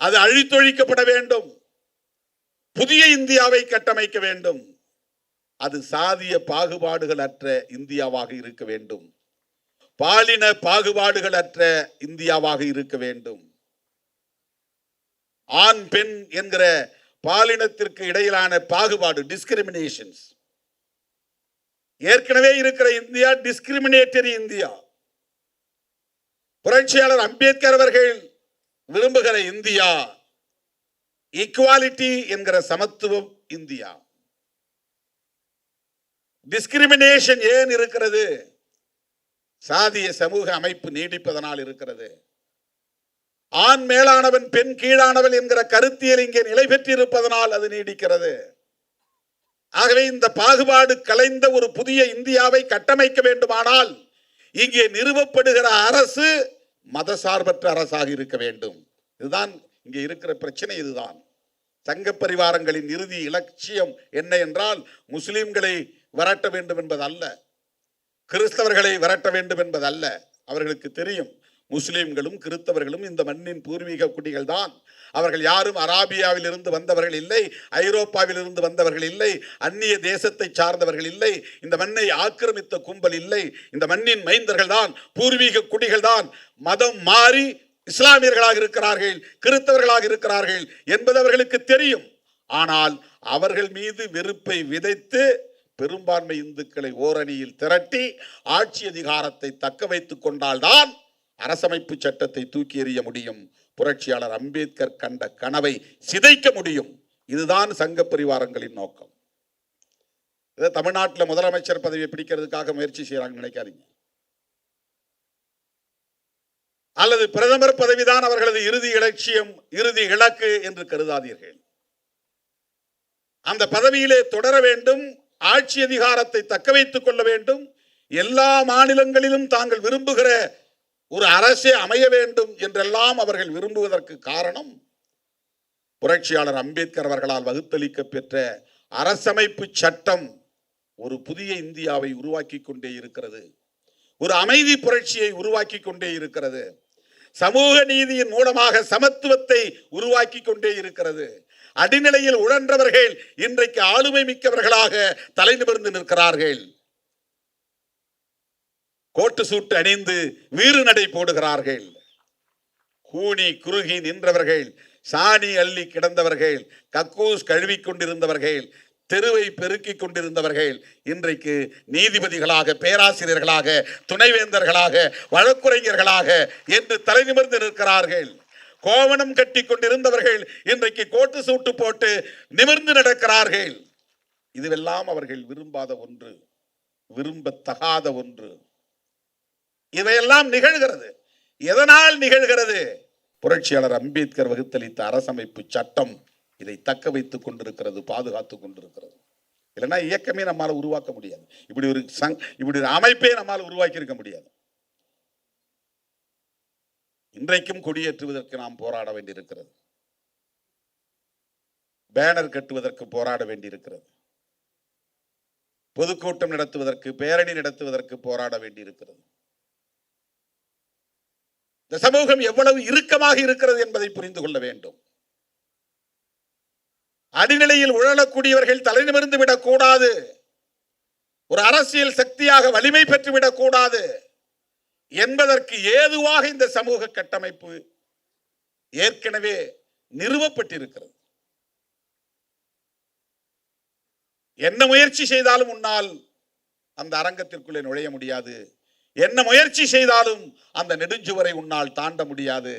அது அழித்தொழிக்கப்பட வேண்டும். புதிய இந்தியாவை கட்டமைக்க வேண்டும். அது சாதிய பாகுபாடுகள் அற்ற இந்தியாவாக இருக்க வேண்டும், பாலின பாகுபாடுகள் அற்ற இந்தியாவாக இருக்க வேண்டும். ஆண் பெண் என்கிற பாலினத்திற்கு இடையிலான பாகுபாடு, டிஸ்கிரிமினேஷன்ஸ், ஏற்கனவே இருக்கிற இந்தியா டிஸ்கிரிமினேட்டரி இந்தியா. புரட்சியாளர் அம்பேத்கர் அவர்கள் விரும்புகிற இந்தியா ஈக்குவாலிட்டி என்கிற சமத்துவம் இந்தியா. டிஸ்கிரிமினேஷன் ஏன் இருக்கிறது? சாதிய சமூக அமைப்பு நீடிப்பதனால் இருக்கிறது. ஆண் மேலானவன் பெண் கீழானவன் என்கிற கருத்தியல் இங்கே நிலை பெற்றிருப்பதனால் அது நீடிக்கிறது. ஆகவே இந்த பாகுபாடு கலைந்த ஒரு புதிய இந்தியாவை கட்டமைக்க வேண்டுமானால் இங்கே நிறுவப்படுகிற அரசு மதசார்பற்ற அரசாக இருக்க வேண்டும். இதுதான் இங்கே இருக்கிற பிரச்சனை. இதுதான் சங்க பரிவாரங்களின் இறுதி இலட்சியம் என்ன என்றால், முஸ்லிம்களை விரட்ட வேண்டும் என்பதல்ல, கிறிஸ்தவர்களை விரட்ட வேண்டும் என்பதல்ல. அவர்களுக்கு தெரியும், முஸ்லிம்களும் கிறிஸ்தவர்களும் இந்த மண்ணின் பூர்வீக குடிகள் தான். அவர்கள் யாரும் அராபியாவில் இருந்து வந்தவர்கள் இல்லை, ஐரோப்பாவில் இருந்து வந்தவர்கள் இல்லை, அந்நிய தேசத்தை சார்ந்தவர்கள் இல்லை, இந்த மண்ணை ஆக்கிரமித்த கும்பல் இல்லை. இந்த மண்ணின் மைந்தர்கள் தான், பூர்வீக குடிகள் தான். மதம் மாறி இஸ்லாமியர்களாக இருக்கிறார்கள், கிறிஸ்தவர்களாக இருக்கிறார்கள் என்பது அவர்களுக்கு தெரியும். ஆனால் அவர்கள் மீது வெறுப்பை விதைத்து பெரும்பான்மை இந்துக்களை ஓரணியில் திரட்டி ஆட்சி அதிகாரத்தை தக்க வைத்துக் கொண்டால்தான் அரசமைப்பு சட்டத்தை தூக்கி எறிய முடியும். புரட்சியாளர் அம்பேத்கர் கண்ட கனவை சிதைக்க முடியும். இதுதான் சங்க பரிவாரங்களின் நோக்கம். தமிழ்நாட்டில் முதலமைச்சர் பதவியை பிடிக்கிறதுக்காக முயற்சி செய்யறாங்க நினைக்காதீங்க. அல்லது பிரதமர் பதவிதான் அவர்களது இறுதி இலட்சியம், இறுதி இலக்கு என்று கருதாதீர்கள். அந்த பதவியிலே தொடர வேண்டும், ஆட்சி அதிகாரத்தை தக்க வைத்துக் கொள்ள வேண்டும், எல்லா மாநிலங்களிலும் தாங்கள் விரும்புகிற ஒரு அரசே அமைய வேண்டும் என்றெல்லாம் அவர்கள் விரும்புவதற்கு காரணம் புரட்சியாளர் அம்பேத்கர் அவர்களால் வகுத்தளிக்க பெற்ற அரசமைப்பு சட்டம் ஒரு புதிய இந்தியாவை உருவாக்கி கொண்டே இருக்கிறது. ஒரு அமைதி புரட்சியை உருவாக்கி கொண்டே இருக்கிறது. சமூக நீதியின் மூலமாக சமத்துவத்தை உருவாக்கி கொண்டே இருக்கிறது. அடிநிலையில் உழன்றவர்கள் இன்றைக்கு ஆளுமை மிக்கவர்களாக தலை நிமிர்ந்து நிற்கிறார்கள். கோட்டு சூட்டு அணிந்து வீறு நடை போடுகிறார்கள். கூனி குறுகி நின்றவர்கள், சாணி அள்ளி கிடந்தவர்கள், கக்கூஸ் கழுவி கொண்டிருந்தவர்கள், தெருவை பெருக்கிக் கொண்டிருந்தவர்கள் இன்றைக்கு நீதிபதிகளாக, பேராசிரியர்களாக, துணைவேந்தர்களாக, வழக்குரைஞர்களாக என்று தலை நிமிர்ந்து நிற்கிறார்கள். கோவணம் கட்டி கொண்டிருந்தவர்கள் இன்றைக்கு கோட்டு சூட்டு போட்டு நிமிர்ந்து நடக்கிறார்கள். இதுவெல்லாம் அவர்கள் விரும்பாத ஒன்று, விரும்பத்தகாத ஒன்று. இவையெல்லாம் நிகழ்கிறது. எதனால் நிகழ்கிறது? புரட்சியாளர் அம்பேத்கர் வகுத்தளித்த அரசமைப்பு சட்டம் இதை தக்க வைத்துக் கொண்டிருக்கிறது, பாதுகாத்துக் கொண்டிருக்கிறது. இல்லைன்னா இயக்கமே நம்மால் உருவாக்க முடியாது. இப்படி ஒரு அமைப்பே நம்மால் உருவாக்கி இருக்க முடியாது. இன்றைக்கும் கொடியேற்றுவதற்கு நாம் போராட வேண்டியிருக்கிறது. பேனர் கட்டுவதற்கு போராட வேண்டியிருக்கிறது. பொதுக்கூட்டம் நடத்துவதற்கு, பேரணி நடத்துவதற்கு போராட வேண்டியிருக்கிறது. இந்த சமூகம் எவ்வளவு இறுக்கமாக இருக்கிறது என்பதை புரிந்து கொள்ள வேண்டும். அடிநிலையில் உழலக்கூடியவர்கள் தலை நிமிர்ந்து விடக்கூடாது. ஒரு அரசியல் சக்தியாக வலிமை பெற்றுவிடக் கூடாது என்பதற்கு ஏதுவாக இந்த சமூக கட்டமைப்பு ஏற்கனவே நிறுவப்பட்டிருக்கிறது. என்ன முயற்சி செய்தாலும் உன்னால் அந்த அரங்கத்திற்குள்ளே நுழைய முடியாது. என்ன முயற்சி செய்தாலும் அந்த நெடுஞ்சுவரை உன்னால் தாண்ட முடியாது.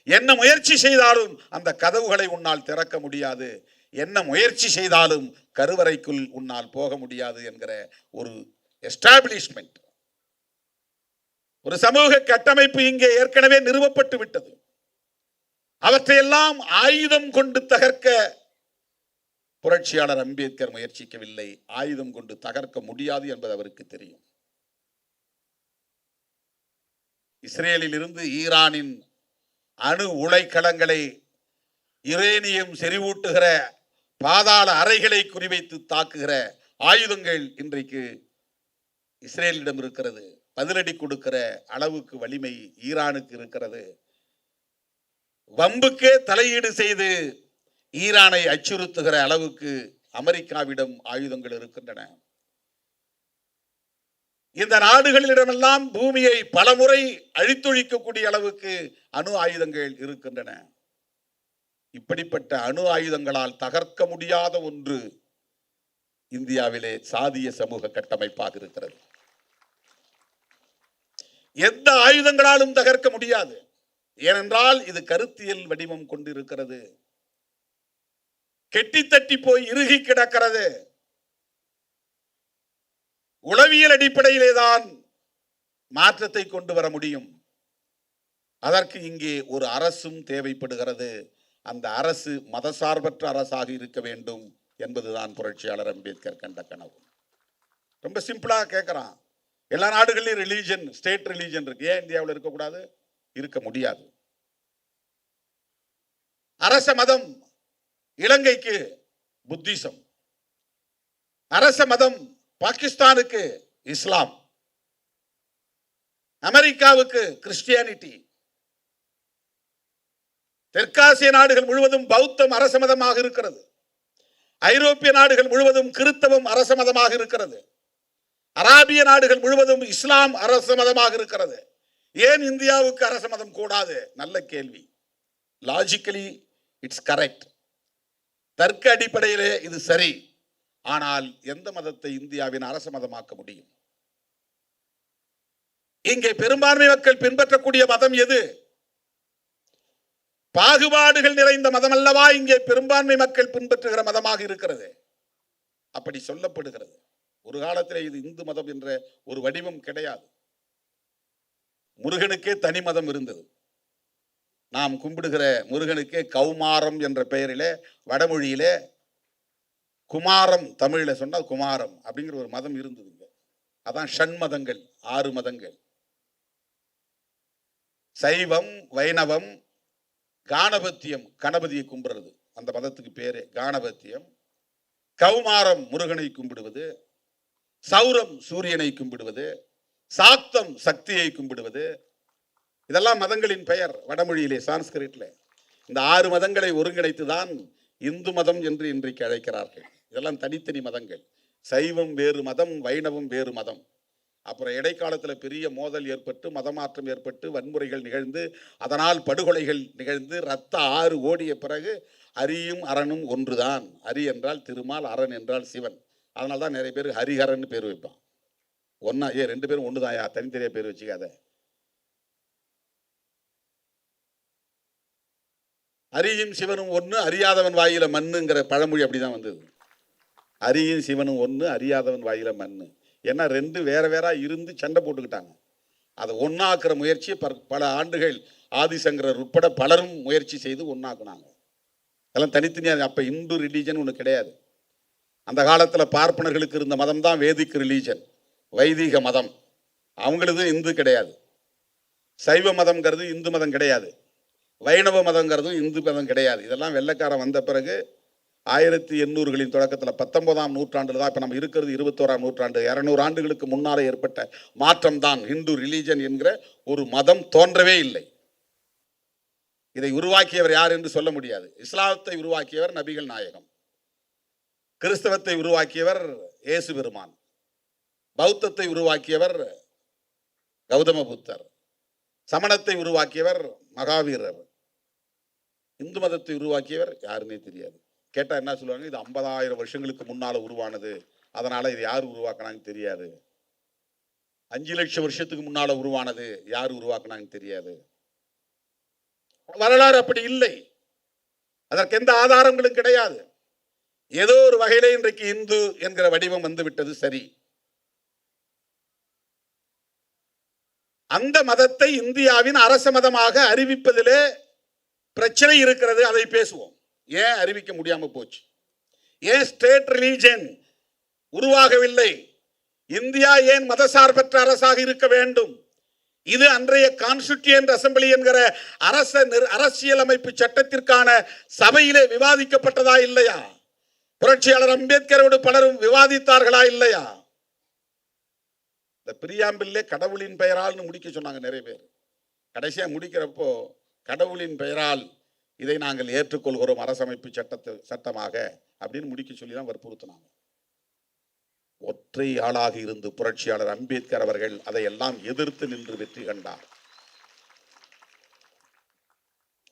என்ன முயற்சி செய்தாலும் அந்த கதவுகளை உன்னால் திறக்க முடியாது. என்ன முயற்சி செய்தாலும் கருவறைக்குள் உன்னால் போக முடியாது என்கிற ஒரு எஸ்டாபிளிஷ்மெண்ட், ஒரு சமூக கட்டமைப்பு இங்கே ஏற்கனவே நிறுவப்பட்டு விட்டது. அவற்றையெல்லாம் ஆயுதம் கொண்டு தகர்க்க புரட்சியாளர் அம்பேத்கர் முயற்சிக்கவில்லை. ஆயுதம் கொண்டு தகர்க்க முடியாது என்பது அவருக்கு தெரியும். இஸ்ரேலில் இருந்து ஈரானின் அணு உலைக்களங்களை, யுரேனியம் செறிவூட்டுகிற பாதாள அறைகளை குறிவைத்து தாக்குகிற ஆயுதங்கள் இன்றைக்கு இஸ்ரேலிடம் இருக்கிறது. பதிலடி கொடுக்கிற அளவுக்கு வலிமை ஈரானுக்கு இருக்கிறது. வம்புக்கே தலையீடு செய்து ஈரானை அச்சுறுத்துகிற அளவுக்கு அமெரிக்காவிடம் ஆயுதங்கள் இருக்கின்றன. இந்த நாடுகளிடமெல்லாம் பூமியை பலமுறை அழித்தொழிக்கக்கூடிய அளவுக்கு அணு ஆயுதங்கள் இருக்கின்றன. இப்படிப்பட்ட அணு ஆயுதங்களால் தகர்க்க முடியாத ஒன்று இந்தியாவிலே சாதிய சமூக கட்டமைப்பாக இருக்கிறது. எந்த ஆயுதங்களாலும் தகர்க்க முடியாது. ஏனென்றால் இது கருத்தியல் வடிவம் கொண்டிருக்கிறது. கெட்டி தட்டி போய் இறுகி கிடக்கிறது. உளவியல் அடிப்படையிலேதான் மாற்றத்தை கொண்டு வர முடியும். அதற்கு இங்கே ஒரு அரசும் தேவைப்படுகிறது. அந்த அரசு மதசார்பற்ற அரசாக இருக்க வேண்டும் என்பதுதான் புரட்சியாளர் அம்பேத்கர் கண்ட கனவு. ரொம்ப சிம்பிளா கேட்கிறான். எல்லா நாடுகளிலும் ரிலீஜன், ஸ்டேட் ரிலீஜன் இருக்கு. ஏன் இந்தியாவில் இருக்கக்கூடாது? இருக்க முடியாது. அரச மதம் இலங்கைக்கு புத்திசம், அரச மதம் பாகிஸ்தானுக்கு இஸ்லாம், அமெரிக்காவுக்கு கிறிஸ்டியானிட்டி, தெற்காசிய நாடுகள் முழுவதும் பௌத்தம் அரச மதமாக இருக்கிறது. ஐரோப்பிய நாடுகள் முழுவதும் கிறிஸ்தவம் அரச மதமாக இருக்கிறது. அராபிய நாடுகள் முழுவதும் இஸ்லாம் அரச மதமாக இருக்கிறது. ஏன் இந்தியாவுக்கு அரச மதம் கூடாது? நல்ல கேள்வி. Logically it's correct. தர்க்க அடிப்படையிலே இது சரி. ஆனால் எந்த மதத்தை இந்தியாவின் அரச மதமாக்க முடியும்? இங்கே பெரும்பான்மை மக்கள் பின்பற்றக்கூடிய மதம் எது? பாகுபாடுகள் நிறைந்த மதம் அல்லவா இங்கே பெரும்பான்மை மக்கள் பின்பற்றுகிற மதமாக இருக்கிறது. அப்படி சொல்லப்படுகிறது. ஒரு காலத்தில் இது இந்து மதம் என்ற ஒரு வடிவம் கிடையாது. முருகனுக்கே தனி மதம் இருந்தது. நாம் கும்பிடுகிற முருகனுக்கே கௌமாரம் என்ற பெயரிலே, வடமொழியிலே குமாரம், தமிழ்ல சொன்னால் குமாரம் அப்படிங்கிற ஒரு மதம் இருந்ததுங்க. அதான் ஷண்மதங்கள், 6 மதங்கள். சைவம், வைணவம், காணபத்தியம், கணபதியை கும்பிடுறது, அந்த மதத்துக்கு பேரு காணபத்தியம். கௌமாரம் முருகனை கும்பிடுவது, சௌரம் சூரியனை கும்பிடுவது, சாக்தம் சக்தியை கும்பிடுவது, இதெல்லாம் மதங்களின் பெயர் வடமொழியிலே, சான்ஸ்கிரிட்ல. இந்த 6 மதங்களை ஒருங்கிணைத்துதான் இந்து மதம் என்று இன்றைக்கு அழைக்கிறார்கள். இதெல்லாம் தனித்தனி மதங்கள். சைவம் வேறு மதம், வைணவம் வேறு மதம். அப்புறம் இடைக்காலத்தில் பெரிய மோதல் ஏற்பட்டு, மதமாற்றம் ஏற்பட்டு, வன்முறைகள் நிகழ்ந்து, அதனால் படுகொலைகள் நிகழ்ந்து, இரத்த ஆறு ஓடிய பிறகு அரியும் அரணும் ஒன்றுதான். அரி என்றால் திருமால், அரண் என்றால் சிவன். அதனால தான் நிறைய பேர் ஹரிஹரன் பேர் வைப்பான். ஒன்னா 2 பேரும் ஒண்ணுதாயா, தனித்தனியா பேர் வச்சுக்காத. அரியும் சிவனும் ஒன்று, அறியாதவன் வாயில மண்ணுங்கிற பழமொழி அப்படிதான் வந்தது. அரியும் சிவனும் ஒன்று, அறியாதவன் வாயில மண்ணு. ஏன்னா 2 வேற வேற இருந்து சண்டை போட்டுக்கிட்டாங்க. அதை ஒன்னாக்குற முயற்சியை பல ஆண்டுகள் ஆதிசங்கரர் உட்பட பலரும் முயற்சி செய்து ஒன்னாக்குனாங்க. அதெல்லாம் தனித்தனியாக. அப்போ இந்து ரிலீஜன் ஒன்று கிடையாது. அந்த காலத்தில் பார்ப்பனர்களுக்கு இருந்த மதம் தான் வேதிக் ரிலீஜன், வைதிக மதம். அவங்களது இந்து கிடையாது. சைவ மதம்ங்கிறது இந்து மதம் கிடையாது. வைணவ மதங்கிறதும் இந்து மதம் கிடையாது. இதெல்லாம் வெள்ளைக்காரன் வந்த பிறகு 1800களின் தொடக்கத்தில் 19ஆம் நூற்றாண்டில் தான். இப்போ நம்ம இருக்கிறது 21ஆம் நூற்றாண்டு. 200 ஆண்டுகளுக்கு முன்னாலே ஏற்பட்ட மாற்றம் தான் ஹிந்து ரிலீஜன் என்கிற ஒரு மதம் தோன்றவே இல்லை. இதை உருவாக்கியவர் யார் என்று சொல்ல முடியாது. இஸ்லாத்தை உருவாக்கியவர் நபிகள் நாயகம், கிறிஸ்தவத்தை உருவாக்கியவர் இயேசு பெருமான், பௌத்தத்தை உருவாக்கியவர் கௌதம புத்தர், சமணத்தை உருவாக்கியவர் மகாவீரர், இந்து மதத்தை உருவாக்கியவர் யாருன்னே தெரியாது. கேட்டா என்ன சொல்லுவாங்க, இது 50,000 வருஷங்களுக்கு முன்னால உருவானது, அதனால இது யார் உருவாக்குனாங்க தெரியாது. 5 லட்சம் வருஷத்துக்கு முன்னால உருவானது, யார் உருவாக்குனாங்க தெரியாது. வரலாறு அப்படி இல்லை. அதற்கு எந்த ஆதாரங்களும் கிடையாது. ஏதோ ஒரு வகையிலே இன்றைக்கு இந்து என்கிற வடிவம் வந்து விட்டது. சரி, அந்த மதத்தை இந்தியாவின் அரச மதமாக அறிவிப்பதிலே பிரச்சனை இருக்கிறது. அதை பேசுவோம். ஏன் அறிவிக்க முடியாம போச்சு? ஏன் ஸ்டேட் ரிலீஜன் உருவாகவில்லை? இந்தியா ஏன் மதசார்பற்ற அரசாக இருக்க வேண்டும்? இது அன்றைய கான்ஸ்டிடியூயன்ட் அசெம்பிளி என்கிற அரசியலமைப்பு சட்டத்திற்கான சபையிலே விவாதிக்கப்பட்டதா இல்லையா? புரட்சியாளர் அம்பேத்கரோடு பலரும் விவாதித்தார்களா இல்லையா? இந்த பிரியாம்பிள்லே கடவுளின் பெயரால் முடிக்க சொன்னாங்க நிறைய பேர். கடைசியா முடிக்கிறப்போ கடவுளின் பெயரால் இதை நாங்கள் ஏற்றுக்கொள்கிறோம் அரசமைப்பு சட்டமாக அப்படின்னு முடிக்க சொல்லி தான் வற்புறுத்தினாங்க. ஒற்றை ஆளாக இருந்து புரட்சியாளர் அம்பேத்கர் அவர்கள் அதையெல்லாம் எதிர்த்து நின்று வெற்றி கண்டார்.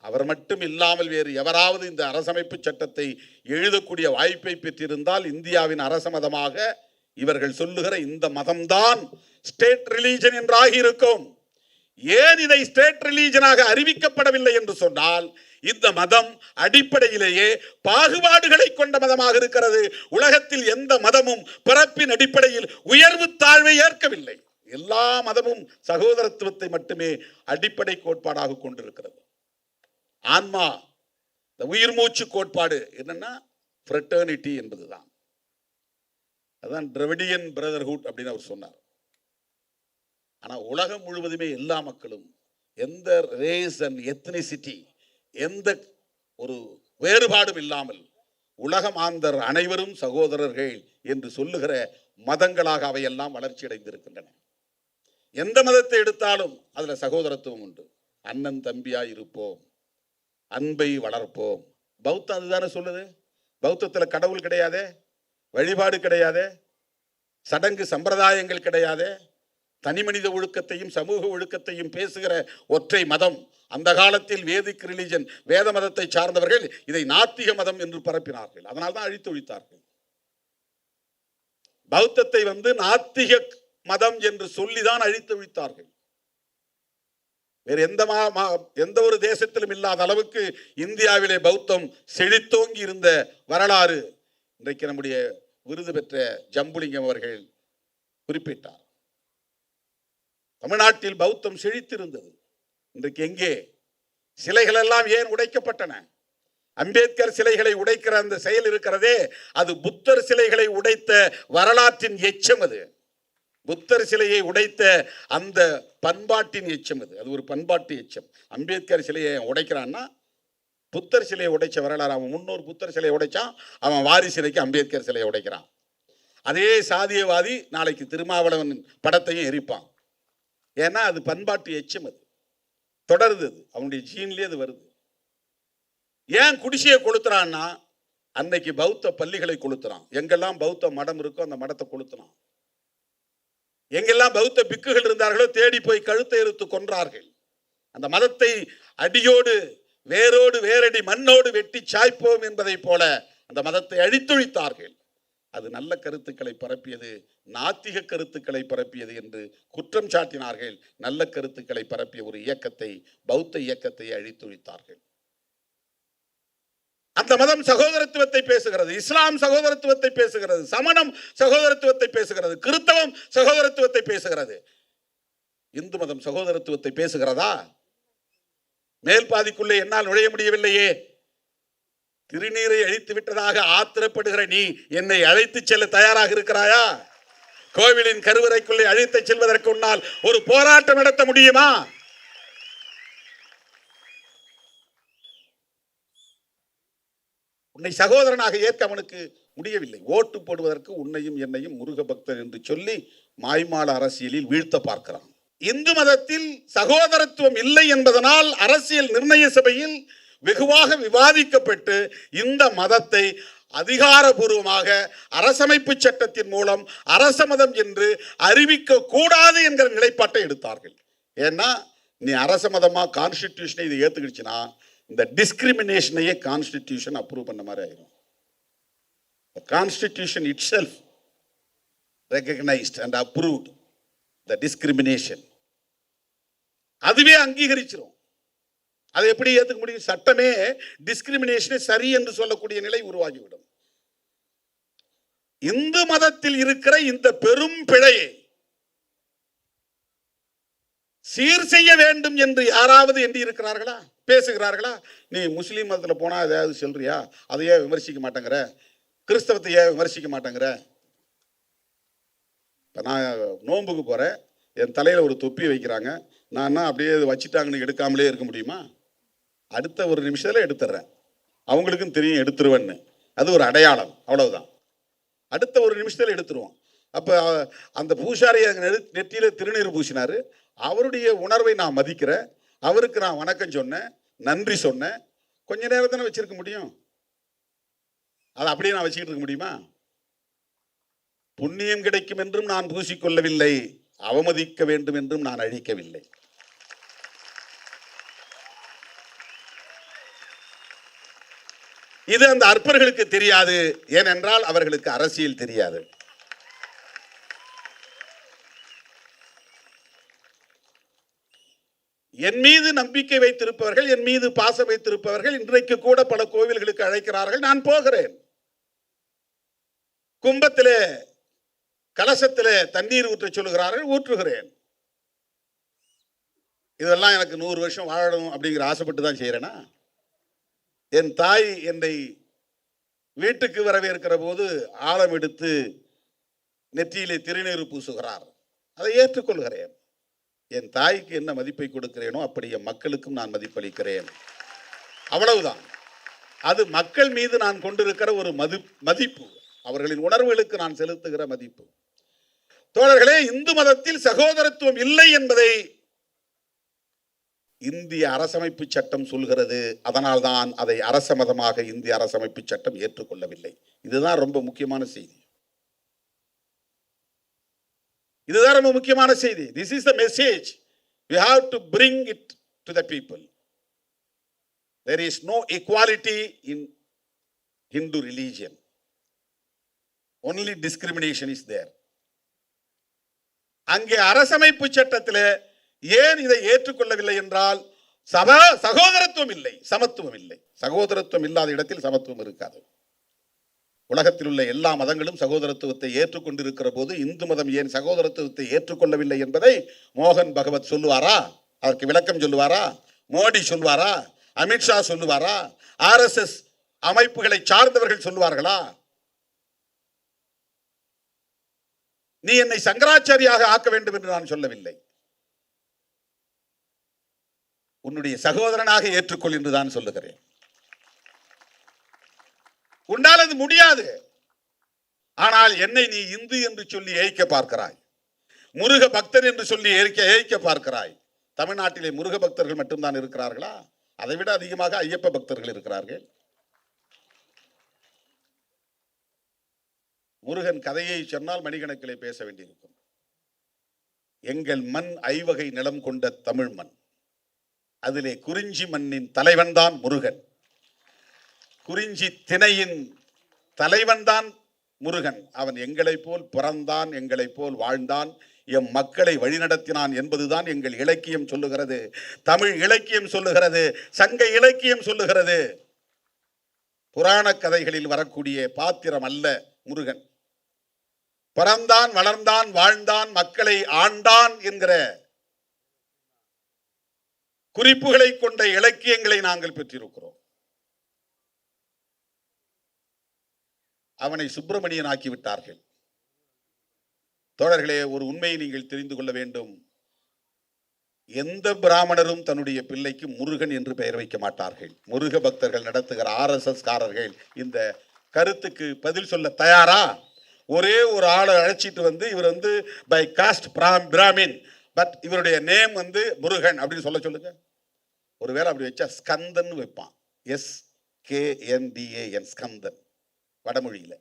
அவர் மட்டும் இல்லாமல் வேறு எவராவது இந்த அரசமைப்பு சட்டத்தை எழுதக்கூடிய வாய்ப்பை பெற்றிருந்தால் இந்தியாவின் அரச மதமாக இவர்கள் சொல்லுகிற இந்த மதம்தான் ஸ்டேட் ரிலீஜன் என்றாகி இருக்கும். ஏன் இதை ஸ்டேட் ரிலீஜனாக அறிவிக்கப்படவில்லை என்று சொன்னால், இந்த மதம் அடிப்படையிலேயே பாகுபாடுகளை கொண்ட மதமாக இருக்கிறது. உலகத்தில் எந்த மதமும் பிறப்பின் அடிப்படையில் உயர்வு தாழ்வை ஏற்கவில்லை. எல்லா மதமும் சகோதரத்துவத்தை மட்டுமே அடிப்படை கோட்பாடாக கொண்டிருக்கிறது. ஆன்மா, உயிர் மூச்சு கோட்பாடு என்னன்னா ஃப்ரெட்டர்னிட்டி என்பதுதான். அதான் திராவிடியன் பிரதர்ஹுட் அப்படின்னு அவர் சொன்னார். ஆனா உலகம் முழுவதுமே எல்லா மக்களும் எந்த ரேஸ் அண்ட் எத்னிசிட்டி, எந்த ஒரு வேறுபாடும் இல்லாமல் உலக மாந்தர் அனைவரும் சகோதரர்கள் என்று சொல்லுகிற மதங்களாக அவையெல்லாம் வளர்ச்சி அடைந்திருக்கின்றன. எந்த மதத்தை எடுத்தாலும் அதுல சகோதரத்துவம் உண்டு. அண்ணன் தம்பியாய் இருப்போம், அன்பை வளர்ப்போம். பௌத்தம் அதுதானே சொல்லுது. பௌத்தத்துல கடவுள் கிடையாதே, வழிபாடு கிடையாதே, சடங்கு சம்பிரதாயங்கள் கிடையாதே, தனி மனித ஒழுக்கத்தையும் சமூக ஒழுக்கத்தையும் பேசுகிற ஒற்றை மதம். அந்த காலத்தில் வேதிக் ரிலிஜன், வேத மதத்தை சார்ந்தவர்கள் இதை நாத்திக மதம் என்று பரப்பினார்கள். அதனால் தான் அழித்து ஒழித்தார்கள். பௌத்தத்தை நாத்திக மதம் என்று சொல்லிதான் அழித்து ஒழித்தார்கள். வேறு எந்த ஒரு தேசத்திலும் இல்லாத அளவுக்கு இந்தியாவிலே பௌத்தம் செழித்தோங்கி இருந்த வரலாறு இன்றைக்கு நம்முடைய விருது பெற்ற ஜம்புலிங்கம் அவர்கள் குறிப்பிட்டார். தமிழ்நாட்டில் பௌத்தம் செழித்திருந்தது. இன்றைக்கு எங்கே? சிலைகள் எல்லாம் ஏன் உடைக்கப்பட்டன? அம்பேத்கர் சிலைகளை உடைக்கிற அந்த செயல் இருக்கிறதே, அது புத்தர் சிலைகளை உடைத்த வரலாற்றின் எச்சம். அது புத்தர் சிலையை உடைத்த அந்த பண்பாட்டின் எச்சம். அது ஒரு பண்பாட்டு எச்சம். அம்பேத்கர் சிலையை உடைக்கிறான்னா புத்தர் சிலையை உடைச்ச வரலாறு. அவன் முன்னோர் புத்தர் சிலையை உடைச்சான், அவன் வாரி சிலைக்கு அம்பேத்கர் சிலையை உடைக்கிறான். அதே சாதியவாதி நாளைக்கு திருமாவளவன் படத்தையும் எரிப்பான். ஏன்னா அது பண்பாட்டு எச்சம். அது தொடருது, அது அவனுடைய ஜீன்லேயே அது வருது. ஏன் குடிசையை கொளுத்துறான்னா, அன்னைக்கு பௌத்த பள்ளிகளை கொளுத்துறான். எங்கெல்லாம் பௌத்த மடம் இருக்கோ அந்த மடத்தை கொளுத்துறான். எங்கெல்லாம் பௌத்த பிக்குகள் இருந்தார்களோ தேடி போய் கழுத்தை எடுத்து கொன்றார்கள். அந்த மதத்தை அடியோடு வேரோடு வேரடி மண்ணோடு வெட்டி சாய்ப்போம் என்பதை போல அந்த மதத்தை அழித்தொழித்தார்கள். அது நல்ல கருத்துக்களை பரப்பியது, நாத்திக கருத்துக்களை பரப்பியது என்று குற்றம் சாட்டினார்கள். நல்ல கருத்துக்களை பரப்பிய ஒரு இயக்கத்தை, பௌத்த இயக்கத்தை அழித்தொழித்தார்கள். அந்த மதம் சகோதரத்துவத்தை பேசுகிறது, இஸ்லாம் சகோதரத்துவத்தை பேசுகிறது, சமணம் சகோதரத்துவத்தை பேசுகிறது, கிறிஸ்தவம் சகோதரத்துவத்தை பேசுகிறது. இந்து மதம் சகோதரத்துவத்தை பேசுகிறதா? மேல் பாதிக்குள்ளே என்னால் நுழைய முடியவில்லையே. திருநீரை அழித்து விட்டதாக ஆத்திரப்படுகிற நீ என்னை அழைத்து செல்ல தயாராக இருக்கிறாயா? கோவிலின் கருவறைக்குள்ளே அழைத்து செல்வதற்கு முன்னால் ஒரு போராட்டம் நடத்த முடியுமா? உன்னை சகோதரனாக ஏற்க அவனுக்கு முடியவில்லை. ஓட்டு போடுவதற்கு உன்னையும் என்னையும் முருக பக்தர் என்று சொல்லி மாய்மால அரசியலில் வீழ்த்த பார்க்கிறான். இந்து மதத்தில் சகோதரத்துவம் இல்லை என்பதனால் அரசியல் நிர்ணய சபையில் வெகுவாக விவாதிக்கப்பட்டு இந்த மதத்தை அதிகாரபூர்வமாக அரசமைப்பு சட்டத்தின் மூலம் அரச மதம் என்று அறிவிக்க கூடாது என்கிற நிலைப்பாட்டை எடுத்தார்கள். ஏன்னா நீ அரச மதமா கான்ஸ்டிடியூஷனை இதை ஏத்துக்கிடுச்சுன்னா இந்த டிஸ்கிரிமினேஷனையே கான்ஸ்டிடியூஷன் அப்ரூவ் பண்ண மாதிரி ஆயிரும். Constitution it self recognised and approved the discrimination. அதுவே அங்கீகரிச்சிரும். அதை எப்படி ஏற்றுக்க முடியும்? சட்டமே டிஸ்கிரிமினேஷனை சரி என்று சொல்லக்கூடிய நிலை உருவாகிவிடும். இந்து மதத்தில் இருக்கிற இந்த பெரும் பிழையை சீர் செய்ய வேண்டும் என்று யாராவது எண்ணி இருக்கிறார்களா? பேசுகிறார்களா? நீ முஸ்லீம் மதத்தில் போனா ஏதாவது சொல்றியா? அதையே விமர்சிக்க மாட்டேங்கிற, கிறிஸ்தவத்தை ஏன் விமர்சிக்க மாட்டேங்கிற? இப்போ நான் நோன்புக்கு போறேன், என் தலையில ஒரு தொப்பி வைக்கிறாங்க, நான் அப்படியே வச்சுட்டாங்கன்னு எடுக்காமலே இருக்க முடியுமா? அடுத்த ஒரு நிமிஷத்துல எடுத்துடுறேன். அவங்களுக்கும் தெரியும் எடுத்துருவேன்னு. அது ஒரு அடையாளம், அவ்வளவுதான். அடுத்த ஒரு நிமிஷத்துல எடுத்துருவோம். அப்ப அந்த பூசாரி நெற்றியில திருநீர் பூசினாரு, அவருடைய உணர்வை நான் மதிக்கிறேன், அவருக்கு நான் வணக்கம் சொன்னேன், நன்றி சொன்னேன். கொஞ்ச நேரம் தானே வச்சிருக்க முடியும். அதை அப்படியே நான் வச்சுக்கிட்டு இருக்க முடியுமா? புண்ணியம் கிடைக்கும் என்றும் நான் பூசிக்கொள்ளவில்லை, அவமதிக்க வேண்டும் என்றும் நான் அழிக்கவில்லை. இது அந்த அற்பர்களுக்கு தெரியாது. ஏனென்றால் அவர்களுக்கு அரசியல் தெரியாது. என் மீது நம்பிக்கை வைத்திருப்பவர்கள், என் மீது பாசம் வைத்திருப்பவர்கள் இன்றைக்கு கூட பல கோவில்களுக்கு அழைக்கிறார்கள். நான் போகிறேன். கும்பத்திலே கலசத்திலே தண்ணீர் ஊற்ற சொல்லுகிறார்கள், ஊற்றுகிறேன். இதெல்லாம் எனக்கு 100 வருஷம் வாழணும் அப்படிங்கிற ஆசைப்பட்டு தான் செய்யறேனா? என் தாய் என்னை வீட்டுக்கு வரவேற்கிற போது ஆழம் எடுத்து நெற்றியிலே திருநீறு பூசுகிறார். அதை ஏற்றுக்கொள்கிறேன். என் தாய்க்கு என்ன மதிப்பை கொடுக்கிறேனோ அப்படி என் மக்களுக்கும் நான் மதிப்பளிக்கிறேன். அவ்வளவுதான். அது மக்கள் மீது நான் கொண்டிருக்கிற ஒரு மதிப்பு, அவர்களின் உணர்வுகளுக்கு நான் செலுத்துகிற மதிப்பு. தோழர்களே, இந்து மதத்தில் சகோதரத்துவம் இல்லை என்பதை இந்திய அரசமைப்பு சட்டம் சொல்கிறது. அதனால்தான் அதை அரச மதமாக இந்திய அரசமைப்பு சட்டம் ஏற்றுக்கொள்ளவில்லை. இதுதான் ரொம்ப முக்கியமான செய்தி. இதுதான் ரொம்ப முக்கியமான செய்தி. This is the message we have to bring it to the people. There is no equality in Hindu religion. Only discrimination is there. அங்கே அரசமைப்பு சட்டத்தில் ஏன் இதை ஏற்றுக்கொள்ளவில்லை என்றால் சகோதரத்துவம் இல்லை, சமத்துவம் இல்லை. சகோதரத்துவம் இல்லாத இடத்தில் சமத்துவம் இருக்காது. உலகத்தில் உள்ள எல்லா மதங்களும் சகோதரத்துவத்தை ஏற்றுக்கொண்டிருக்கிற போது இந்து மதம் ஏன் சகோதரத்துவத்தை ஏற்றுக்கொள்ளவில்லை என்பதை மோகன் பகவத் சொல்லுவாரா? அதற்கு விளக்கம் சொல்லுவாரா? மோடி சொல்லுவாரா? அமித்ஷா சொல்லுவாரா? RSS அமைப்புகளை சார்ந்தவர்கள் சொல்லுவார்களா? நீ என்னை சங்கராச்சாரியாக ஆக்க வேண்டும் என்று நான் சொல்லவில்லை. உன்னுடைய சகோதரனாக ஏற்றுக்கொள் என்று தான் சொல்லுகிறேன். உன்னால் அது முடியாது. ஆனால் என்னை நீ இந்து என்று சொல்லி ஏய்க்க பார்க்கிறாய், முருக பக்தர் என்று சொல்லி ஏய்க்க பார்க்கிறாய். தமிழ்நாட்டிலே முருக பக்தர்கள் மட்டும்தான் இருக்கிறார்களா? அதைவிட அதிகமாக ஐயப்ப பக்தர்கள் இருக்கிறார்கள். முருகன் கதையை சொன்னால் மணிக்கணக்கிலே பேச வேண்டியிருக்கும். எங்கள் மண் ஐவகை நிலம் கொண்ட தமிழ் மண். அதிலே குறிஞ்சி மண்ணின் தலைவன் தான் முருகன். குறிஞ்சி திணையின் தலைவன் தான் முருகன். அவன் எங்களைப் போல் பிறந்தான், எங்களைப் போல் வாழ்ந்தான், எம் மக்களை வழிநடத்தினான் என்பதுதான் எங்கள் இலக்கியம் சொல்லுகிறது. தமிழ் இலக்கியம் சொல்லுகிறது, சங்க இலக்கியம் சொல்லுகிறது. புராண கதைகளில் வரக்கூடிய பாத்திரம் அல்ல முருகன். பிறந்தான், வளர்ந்தான், வாழ்ந்தான், மக்களை ஆண்டான் என்கிற குறிப்புகளை கொண்ட இலக்கியங்களை நாங்கள் பெற்றிருக்கிறோம். அவனை சுப்பிரமணியன் ஆக்கிவிட்டார்கள். தோழர்களே, ஒரு உண்மையை நீங்கள் தெரிந்து கொள்ள வேண்டும். எந்த பிராமணரும் தன்னுடைய பிள்ளைக்கு முருகன் என்று பெயர் வைக்க மாட்டார்கள். முருக பக்தர்கள் நடத்துகிற RSS காரர்கள் இந்த கருத்துக்கு பதில் சொல்ல தயாரா? ஒரே ஒரு ஆளை அழைச்சிட்டு வந்து இவர் வந்து பை காஸ்ட் பிராமின், பட் இவருடைய நேம் வந்து முருகன் அப்படின்னு சொல்ல சொல்லுங்க. ஒருவேளை அப்படி வச்சா ஸ்கந்தன் வைப்பான். SKNDAN, ஸ்கந்தன் வடமொழியில.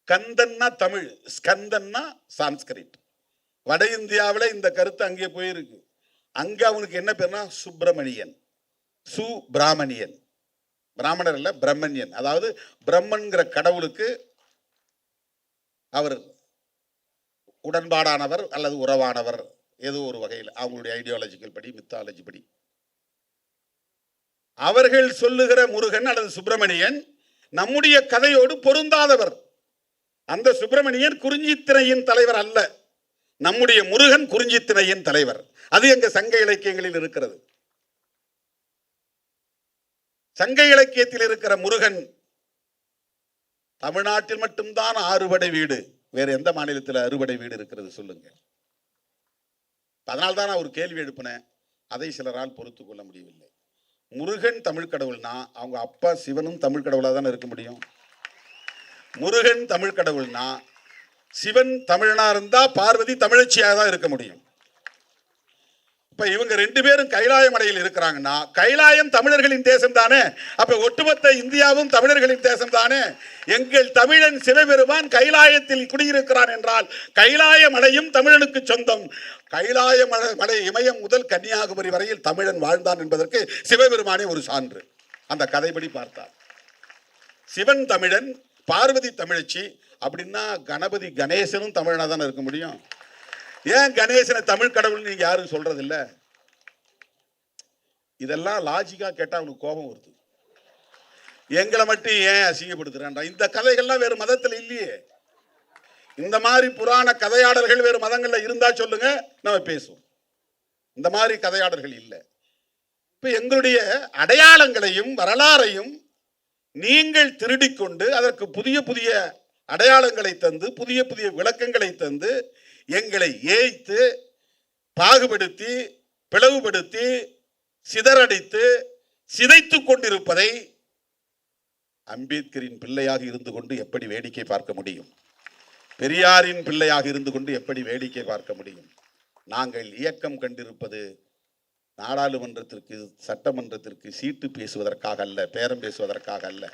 கந்தன்னா தமிழ், ஸ்கந்தன்னா சான்ஸ்கிரிட். வட இந்தியாவில் இந்த கருத்து அங்கே போயிருக்கு. அங்க அவனுக்கு என்ன பேர்னா சுப்பிரமணியன், சுப்பிராமணியன். பிராமணர் இல்ல, பிரம்மண்யன். அதாவது பிரம்மன்கிற கடவுளுக்கு அவர் உடன்பாடானவர் அல்லது உறவானவர், ஏதோ ஒரு வகையில் அவங்களுடைய ஐடியாலஜிக்கல் படி, மித்தாலஜி படி. அவர்கள் சொல்லுகிற முருகன் அல்லது சுப்பிரமணியன் நம்முடைய கதையோடு பொருந்தாதவர். அந்த சுப்பிரமணியன் குறிஞ்சித்திணையின் தலைவர் அல்ல. நம்முடைய முருகன் குறிஞ்சித்திணையின் தலைவர். அது எங்க சங்க இலக்கியங்களில் இருக்கிறது. சங்க இலக்கியத்தில் இருக்கிற முருகன் தமிழ்நாட்டில் மட்டும்தான் அறுபடை வீடு. வேற எந்த மாநிலத்தில் அறுபடை வீடு இருக்கிறது சொல்லுங்க. அதனால்தான் நான் ஒரு கேள்வி எழுப்பினேன், அதை சிலரால் பொறுத்து கொள்ள முடியவில்லை. முருகன் தமிழ் கடவுள்னா அவங்க அப்பா சிவனும் தமிழ் கடவுளாக தானே இருக்க முடியும். முருகன் தமிழ் கடவுள்னா சிவன் தமிழனா இருந்தா பார்வதி தமிழச்சியாக தான் இருக்க முடியும். இப்ப இவங்க ரெண்டு பேரும் கைலாய மலையில் இருக்கிறாங்கன்னா கைலாயம் தமிழர்களின் தேசம் தானே. அப்ப ஒட்டுமொத்த இந்தியாவும் தமிழர்களின் தேசம் தானே. எங்கள் தமிழன் சிவபெருமான் கைலாயத்தில் குடியிருக்கிறான் என்றால் கைலாய மலையும் தமிழனுக்கு சொந்தம். கைலாய மலை இமயம் முதல் கன்னியாகுமரி வரையில் தமிழன் வாழ்ந்தான் என்பதற்கு சிவபெருமானே ஒரு சான்று. அந்த கதைப்படி பார்த்தார். சிவன் தமிழன், பார்வதி தமிழச்சி. அப்படின்னா கணபதி கணேசனும் தமிழனா தானே இருக்க முடியும். ஏன் கணேசனை தமிழ் கடவுள் நீங்க யாரும் சொல்றது இல்ல? இதெல்லாம் லாஜிக்கா கேட்டா அவனுக்கு கோபம் வருது. எங்களை மட்டும் ஏன் அசிங்கப்படுத்துறான்? இந்த கதைகள்லாம் வேறு மதத்துல இல்லையே. இந்த மாதிரி புராண கதையாடல்கள் வேறு மதங்கள்ல இருந்தா சொல்லுங்க, நம்ம பேசுவோம். இந்த மாதிரி கதையாடல்கள் இல்லை. இப்ப எங்களுடைய அடையாளங்களையும் வரலாறையும் நீங்கள் திருடிக்கொண்டு அதற்கு புதிய புதிய அடையாளங்களை தந்து புதிய புதிய விளக்கங்களை தந்து எங்களை ஏய்த்து பாகுபடுத்தி பிளவுபடுத்தி சிதறடித்து சிதைத்துக் கொண்டிருப்பதை அம்பேத்கரின் பிள்ளையாக இருந்து கொண்டு எப்படி வேடிக்கை பார்க்க முடியும்? பெரியாரின் பிள்ளையாக இருந்து கொண்டு எப்படி வேடிக்கை பார்க்க முடியும்? நாங்கள் இயக்கம் கண்டிருப்பது நாடாளுமன்றத்திற்கு சட்டமன்றத்திற்கு சீட்டு பேசுவதற்காக அல்ல, பேரம் பேசுவதற்காக அல்ல.